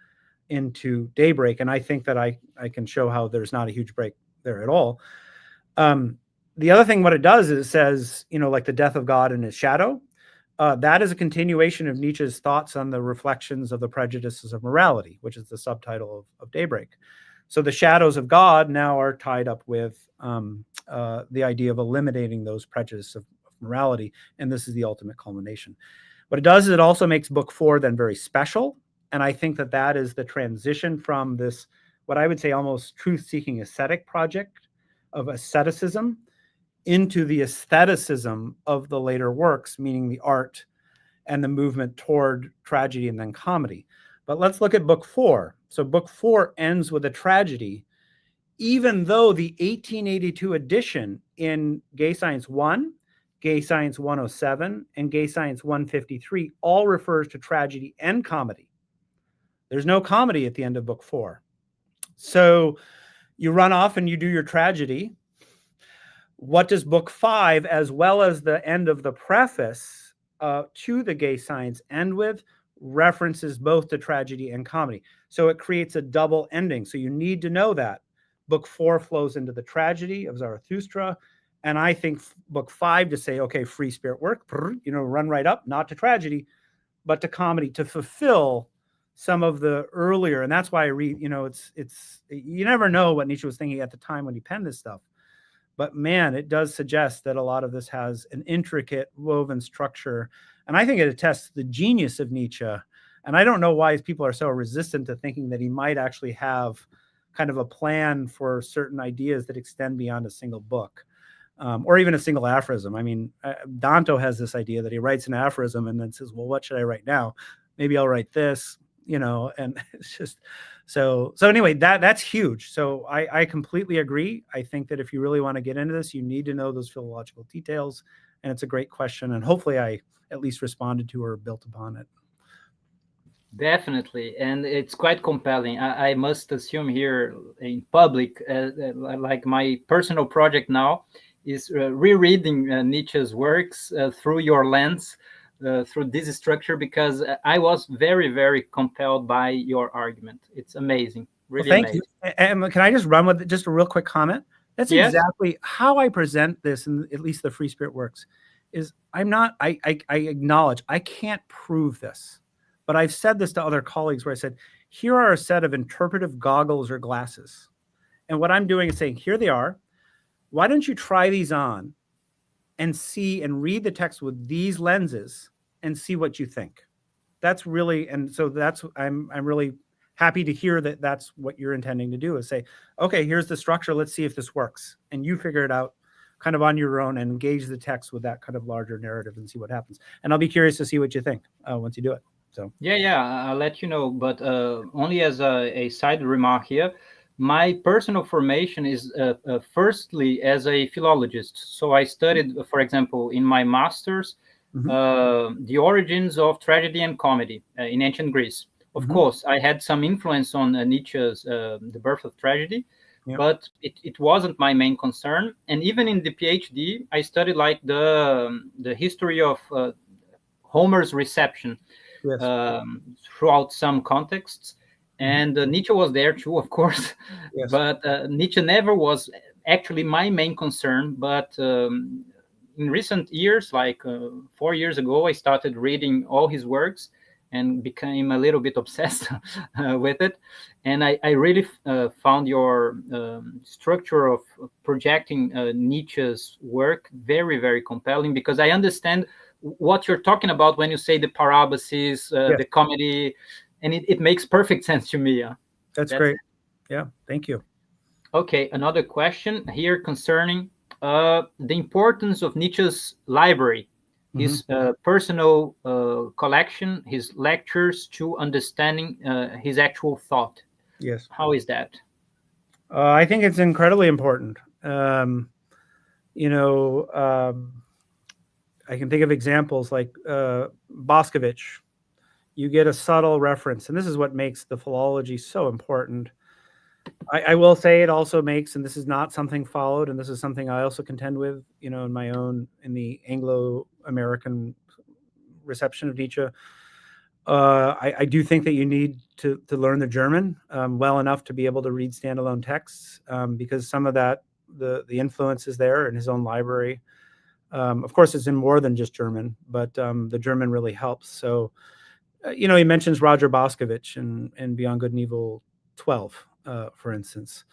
Daybreak. And I think that I can show how there's not a huge break there at all. The other thing, what it does is it says, like the death of God in his shadow. That is a continuation of Nietzsche's thoughts on the reflections of the prejudices of morality, which is the subtitle of Daybreak. So the shadows of God now are tied up with the idea of eliminating those prejudices of morality, and this is the ultimate culmination. What it does is it also makes book 4 then very special, and I think that is the transition from this, what I would say almost truth-seeking aesthetic project of asceticism into the aestheticism of the later works, meaning the art and the movement toward tragedy and then comedy. But let's look at book 4. So book 4 ends with a tragedy, even though the 1882 edition in Gay Science 1, Gay Science 107, and Gay Science 153 all refers to tragedy and comedy. There's no comedy at the end of book 4. So you run off and you do your tragedy. What does book 5, as well as the end of the preface to the Gay Science, end with? References both to tragedy and comedy. So it creates a double ending. So you need to know that. Book 4 flows into the tragedy of Zarathustra. And I think book 5 to say, okay, free spirit work, run right up, not to tragedy, but to comedy, to fulfill some of the earlier. And that's why I read, it's you never know what Nietzsche was thinking at the time when he penned this stuff. But man, it does suggest that a lot of this has an intricate woven structure. And I think it attests to the genius of Nietzsche. And I don't know why people are so resistant to thinking that he might actually have kind of a plan for certain ideas that extend beyond a single book. or even a single aphorism. I mean, Danto has this idea that he writes an aphorism and then says, well, what should I write now? Maybe I'll write this, and it's just, so anyway, that's huge. So I completely agree. I think that if you really want to get into this, you need to know those philological details, and it's a great question. And hopefully I at least responded to or built upon it. Definitely, and it's quite compelling. I must assume here in public, like my personal project now is rereading Nietzsche's works through your lens, through this structure, because I was very, very compelled by your argument. It's amazing, really well, thank amazing. you. And can I just run with just a real quick comment? That's Yes. Exactly how I present this, in at least the Free Spirit works, is I acknowledge I can't prove this. But I've said this to other colleagues where I said, here are a set of interpretive goggles or glasses. And what I'm doing is saying, here they are. Why don't you try these on and see and read the text with these lenses and see what you think? That's really, and so that's, I'm really happy to hear that that's what you're intending to do, is say, okay, here's the structure. Let's see if this works. And you figure it out kind of on your own and engage the text with that kind of larger narrative and see what happens. And I'll be curious to see what you think once you do it. So yeah, I'll let you know, but only as a side remark here, my personal formation is firstly as a philologist. So I studied, for example, in my master's, the origins of tragedy and comedy in ancient Greece. Of course, I had some influence on Nietzsche's The Birth of Tragedy, but it wasn't my main concern. And even in the PhD, I studied like the history of Homer's reception. Yes. Throughout some contexts, and Nietzsche was there too, of course. Yes. But Nietzsche never was actually my main concern. But in recent years, like 4 years ago, I started reading all his works and became a little bit obsessed with it. And I really found your structure of projecting Nietzsche's work very, very compelling, because I understand what you're talking about when you say the parabasis, the comedy, and it makes perfect sense to me. That's great. Yeah, thank you. Okay, another question here concerning the importance of Nietzsche's library, his personal collection, his lectures, to understanding his actual thought. Yes. How is that? I think it's incredibly important. I can think of examples like Boscovich. You get a subtle reference, and this is what makes the philology so important. I will say it also makes, and this is not something followed, and this is something I also contend with, in the Anglo-American reception of Nietzsche. I do think that you need to learn the German well enough to be able to read standalone texts, because some of that, the influence is there in his own library. Of course, it's in more than just German, but the German really helps. So, he mentions Roger Boscovich in Beyond Good and Evil 12, for instance.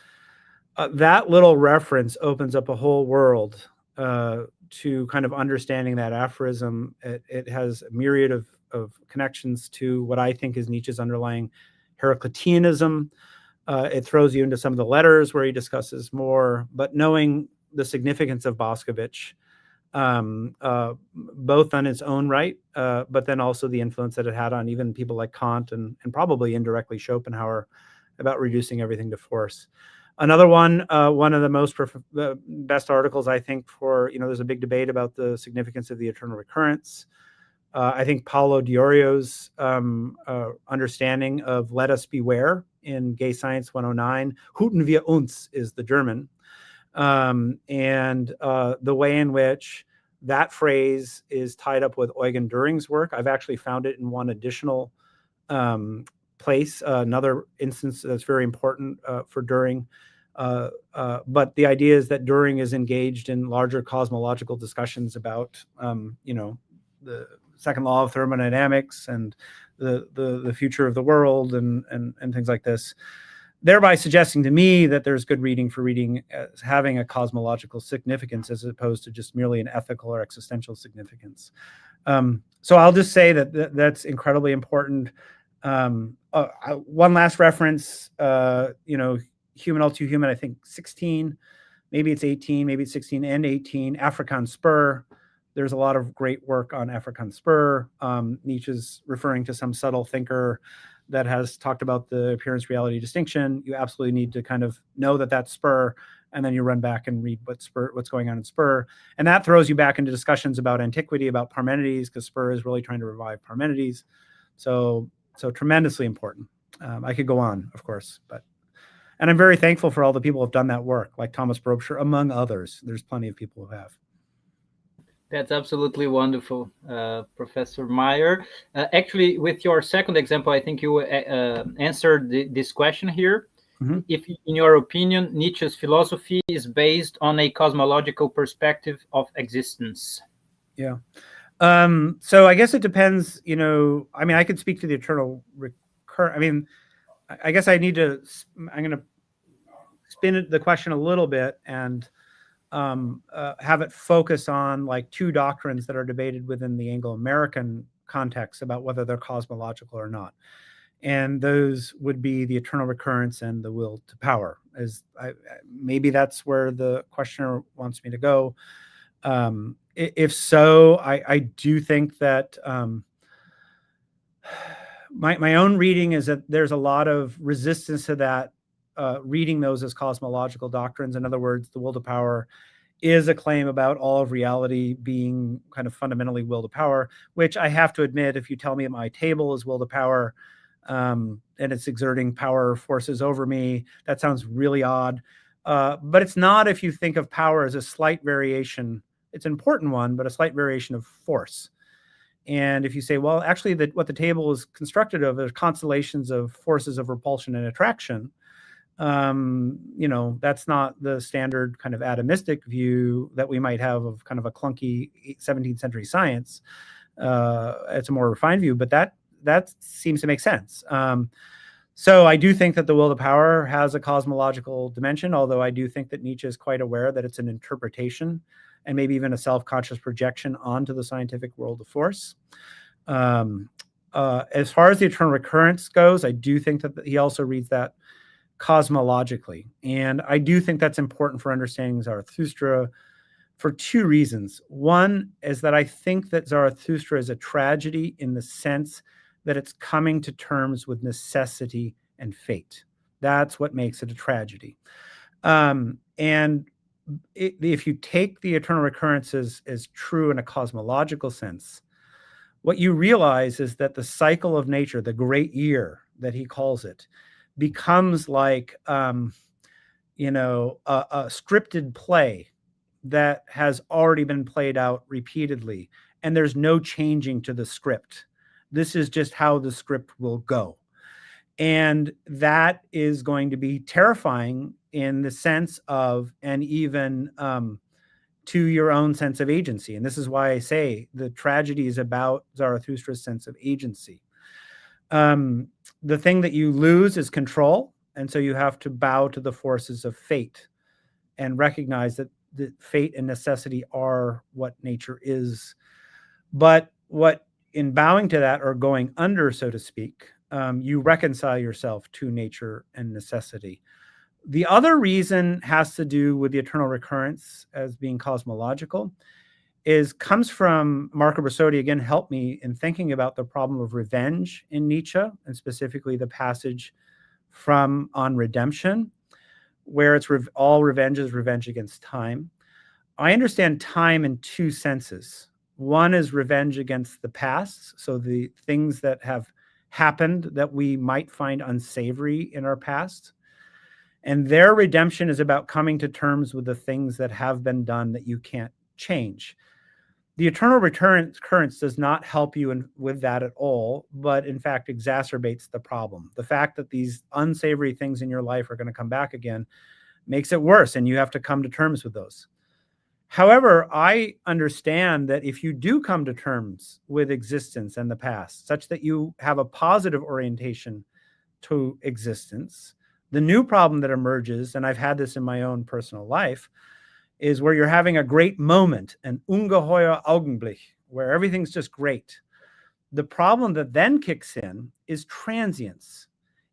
That little reference opens up a whole world to kind of understanding that aphorism. It has a myriad of connections to what I think is Nietzsche's underlying Heracliteanism. It throws you into some of the letters where he discusses more, but knowing the significance of Boscovich, both on its own right, but then also the influence that it had on even people like Kant and probably indirectly Schopenhauer about reducing everything to force. Another one of the best articles, I think, for, there's a big debate about the significance of the eternal recurrence. I think Paulo Diorio's understanding of let us beware in Gay Science 109, Hüten wir uns is the German. And the way in which that phrase is tied up with Eugen Düring's work. I've actually found it in one additional place, another instance that's very important for Düring. But the idea is that Düring is engaged in larger cosmological discussions about, the second law of thermodynamics and the future of the world and things like this, thereby suggesting to me that there's good reading for reading as having a cosmological significance as opposed to just merely an ethical or existential significance. So I'll just say that that's incredibly important. One last reference, Human All Too Human, I think 16, maybe it's 18, maybe it's 16 and 18. Afrikaans spur. There's a lot of great work on Afrikaans spur. Nietzsche's referring to some subtle thinker that has talked about the appearance-reality distinction. You absolutely need to kind of know that that's spur, and then you run back and read what's going on in spur. And that throws you back into discussions about antiquity, about Parmenides, because spur is really trying to revive Parmenides. So tremendously important. I could go on, of course, and I'm very thankful for all the people who have done that work, like Thomas Brobscher, among others. There's plenty of people who have. That's absolutely wonderful, Professor Meyer. Actually, with your second example, I think you answered this question here. Mm-hmm. If, in your opinion, Nietzsche's philosophy is based on a cosmological perspective of existence. Yeah. So I guess it depends, I mean, I could speak to the eternal recurrence. I mean, I guess I'm going to spin the question a little bit and have it focus on like two doctrines that are debated within the Anglo-American context about whether they're cosmological or not. And those would be the eternal recurrence and the will to power. Maybe that's where the questioner wants me to go. If so, I do think that my own reading is that there's a lot of resistance to that, reading those as cosmological doctrines. In other words, the will to power is a claim about all of reality being kind of fundamentally will to power, which I have to admit, if you tell me my table is will to power, and it's exerting power forces over me, that sounds really odd. But it's not if you think of power as a slight variation. It's an important one, but a slight variation of force. And if you say, well, actually, what the table is constructed of are constellations of forces of repulsion and attraction, that's not the standard kind of atomistic view that we might have of kind of a clunky 17th century science. It's a more refined view, but that seems to make sense. So I do think that the will to power has a cosmological dimension, although I do think that Nietzsche is quite aware that it's an interpretation and maybe even a self-conscious projection onto the scientific world of force. As far as the eternal recurrence goes, I do think that he also reads that cosmologically. And I do think that's important for understanding Zarathustra for two reasons. One is that I think that Zarathustra is a tragedy in the sense that it's coming to terms with necessity and fate. That's what makes it a tragedy. And if you take the eternal recurrence as true in a cosmological sense, what you realize is that the cycle of nature, the great year that he calls it, becomes like a scripted play that has already been played out repeatedly, and there's no changing to the script. This is just how the script will go. And that is going to be terrifying in the sense of, and even to your own sense of agency. And this is why I say the tragedy is about Zarathustra's sense of agency. The thing that you lose is control. And so you have to bow to the forces of fate and recognize that the fate and necessity are what nature is. But what in bowing to that, or going under, so to speak, you reconcile yourself to nature and necessity. The other reason has to do with the eternal recurrence as being cosmological, comes from Marco Brassotti. Again, helped me in thinking about the problem of revenge in Nietzsche, and specifically the passage on redemption, where it's all revenge is revenge against time. I understand time in two senses. One is revenge against the past, so the things that have happened that we might find unsavory in our past. And their redemption is about coming to terms with the things that have been done that you can't change. The eternal recurrence does not help you with that at all, but in fact exacerbates the problem. The fact that these unsavory things in your life are going to come back again makes it worse, and you have to come to terms with those. However, I understand that if you do come to terms with existence and the past, such that you have a positive orientation to existence, the new problem that emerges, and I've had this in my own personal life, is where you're having a great moment, an ungeheuer Augenblick, where everything's just great. The problem that then kicks in is transience,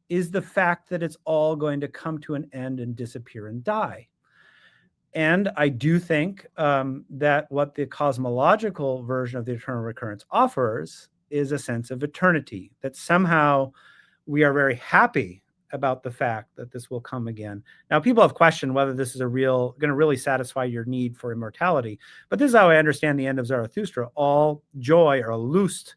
is the fact that it's all going to come to an end and disappear and die. And I do think that what the cosmological version of the eternal recurrence offers is a sense of eternity, that somehow we are very happy about the fact that this will come again. Now, people have questioned whether this is going to really satisfy your need for immortality. But this is how I understand the end of Zarathustra. All joy, or Lust,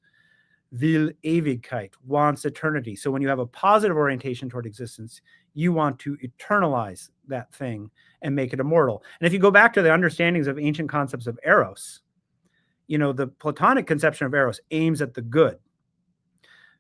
will Ewigkeit, wants eternity. So when you have a positive orientation toward existence, you want to eternalize that thing and make it immortal. And if you go back to the understandings of ancient concepts of eros, the Platonic conception of eros aims at the good.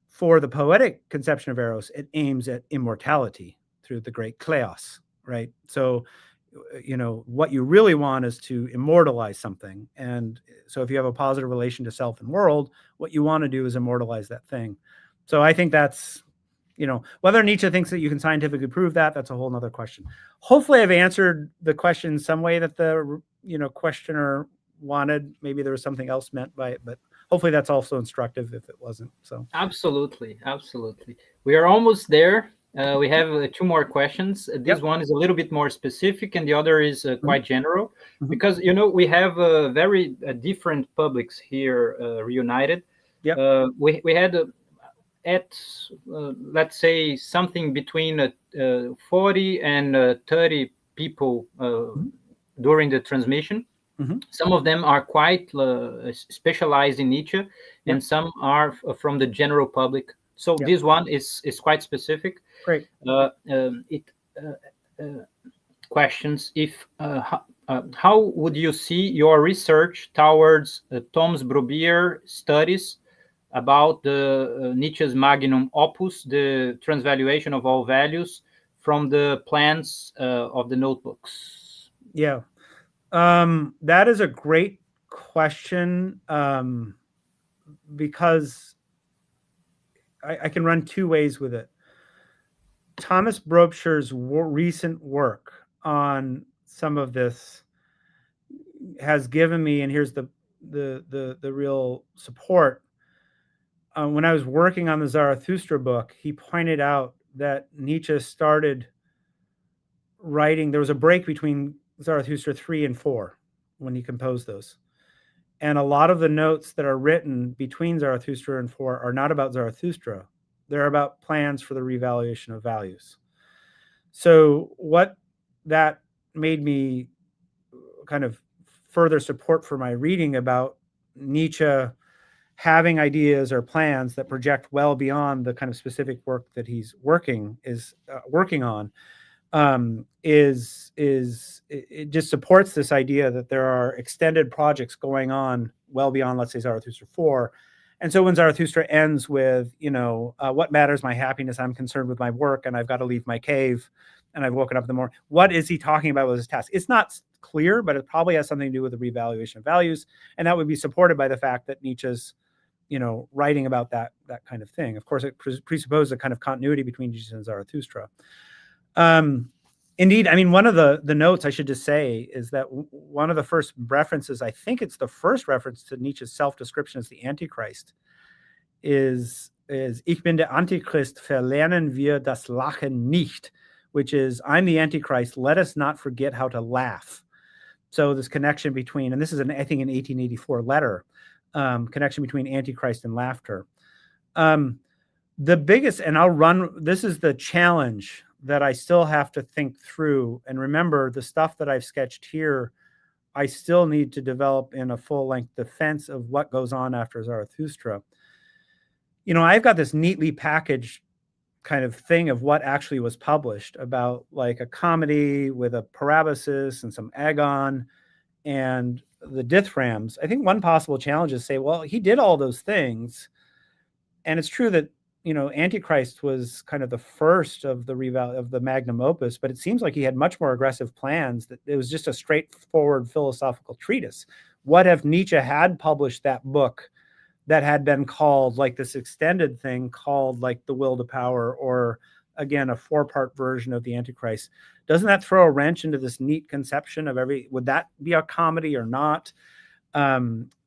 For the poetic conception of eros, it aims at immortality through the great kleos, right? So, what you really want is to immortalize something. And so if you have a positive relation to self and world, what you want to do is immortalize that thing. So I think that's, whether Nietzsche thinks that you can scientifically prove that, that's a whole nother question. Hopefully I've answered the question in some way that the, questioner wanted. Maybe there was something else meant by it, but hopefully that's also instructive if it wasn't. So absolutely. We are almost there. We have two more questions. This one is a little bit more specific, and the other is quite general, because we have very different publics here reunited. We had let's say something between 40 and 30 people during the transmission. Some of them are quite specialized in Nietzsche, and some are from the general public. So this one is quite specific. Great. It questions if how would you see your research towards Thomas Brobier studies about the Nietzsche's magnum opus, the transvaluation of all values, from the plans of the notebooks? Yeah. That is a great question, because I can run two ways with it. Thomas Brobsher's recent work on some of this has given me, and here's the real support. When I was working on the Zarathustra book, he pointed out that Nietzsche started writing. There was a break between Zarathustra 3 and 4 when he composed those. And a lot of the notes that are written between Zarathustra and 4 are not about Zarathustra. They're about plans for the revaluation of values. So what that made me kind of further support for my reading about Nietzsche having ideas or plans that project well beyond the kind of specific work that he's working on, it just supports this idea that there are extended projects going on well beyond, let's say, Zarathustra 4. And so when Zarathustra ends with, what matters my happiness, I'm concerned with my work, and I've got to leave my cave, and I've woken up in the morning, what is he talking about with his task? It's not clear, but it probably has something to do with the revaluation of values. And that would be supported by the fact that Nietzsche's, writing about that kind of thing. Of course, it presupposes a kind of continuity between Nietzsche and Zarathustra. Indeed, I mean, one of the notes I should just say is that one of the first references, I think it's the first reference to Nietzsche's self-description as the Antichrist, is Ich bin der Antichrist, verlernen wir das Lachen nicht, which is, I'm the Antichrist, let us not forget how to laugh. So this connection between, and this is I think an 1884 letter, connection between Antichrist and laughter. The biggest, and this is the challenge that I still have to think through. And remember, the stuff that I've sketched here, I still need to develop in a full-length defense of what goes on after Zarathustra. I've got this neatly packaged kind of thing of what actually was published about, like, a comedy with a parabasis and some agon and the dithrams. I think one possible challenge is say, well, he did all those things. And it's true that, Antichrist was kind of the first of the magnum opus, but it seems like he had much more aggressive plans, that it was just a straightforward philosophical treatise. What if Nietzsche had published that book that had been called, like, this extended thing called, like, The Will to Power, or again, a 4-part version of the Antichrist? Doesn't that throw a wrench into this neat conception of would that be a comedy or not?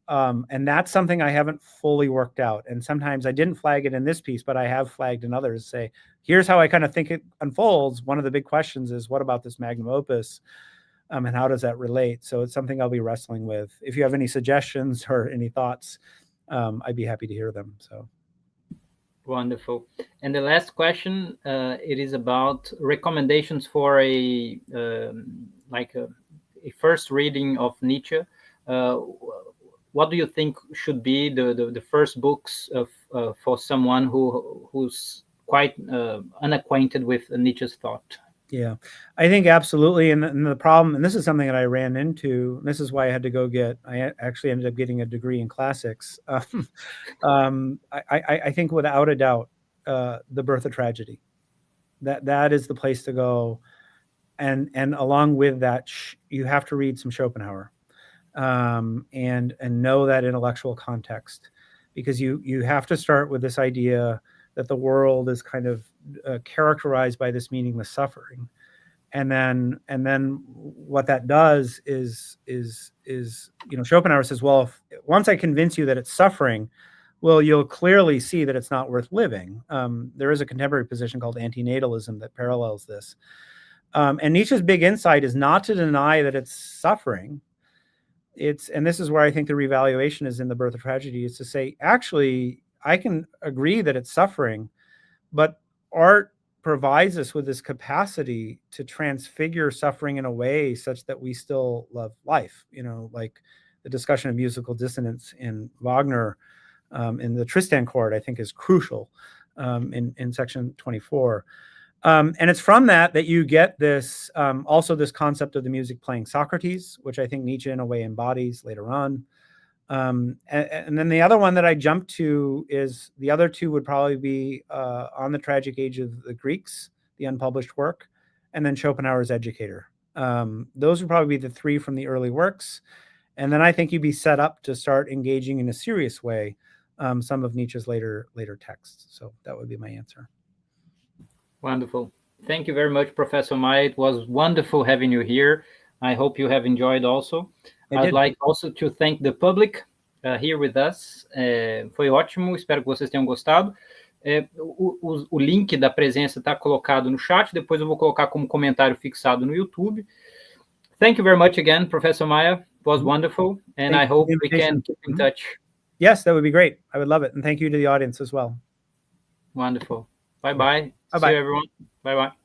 And that's something I haven't fully worked out. And sometimes I didn't flag it in this piece, but I have flagged in others, say, here's how I kind of think it unfolds. One of the big questions is, what about this magnum opus? and how does that relate? So it's something I'll be wrestling with. If you have any suggestions or any thoughts, I'd be happy to hear them. So. Wonderful. And the last question, it is about recommendations for a first reading of Nietzsche. What do you think should be the first books for someone who's quite unacquainted with Nietzsche's thought? Yeah, I think absolutely. And the problem, and this is something that I ran into, and this is why I had to go I actually ended up getting a degree in classics. I think without a doubt, The Birth of Tragedy, that is the place to go. And along with that, you have to read some Schopenhauer, and know that intellectual context, because you have to start with this idea that the world is kind of characterized by this meaningless suffering, and then what that does is Schopenhauer says, well, once I convince you that it's suffering, well, you'll clearly see that it's not worth living. There is a contemporary position called antinatalism that parallels this, and Nietzsche's big insight is not to deny that it's suffering. And this is where I think the revaluation is in The Birth of Tragedy, is to say, actually, I can agree that it's suffering, but art provides us with this capacity to transfigure suffering in a way such that we still love life. Like the discussion of musical dissonance in Wagner, in the Tristan chord, I think is crucial in section 24. And it's from that you get this, also this concept of the music playing Socrates, which I think Nietzsche in a way embodies later on. And then the other one that I jumped to is, the other two would probably be On the Tragic Age of the Greeks, the unpublished work, and then Schopenhauer's Educator. Those would probably be the three from the early works. And then I think you'd be set up to start engaging in a serious way some of Nietzsche's later texts. So that would be my answer. Wonderful. Thank you very much, Professor Meyer. It was wonderful having you here. I hope you have enjoyed also. I'd like also to thank the public here with us. Foi ótimo, espero que vocês tenham gostado. O link da presença está colocado no chat, depois eu vou colocar como comentário fixado no YouTube. Thank you very much again, Professor Meyer. It was wonderful, and I hope we can keep in touch. Yes, that would be great. I would love it. And thank you to the audience as well. Wonderful. Bye-bye. Bye-bye. See you, everyone. Bye-bye.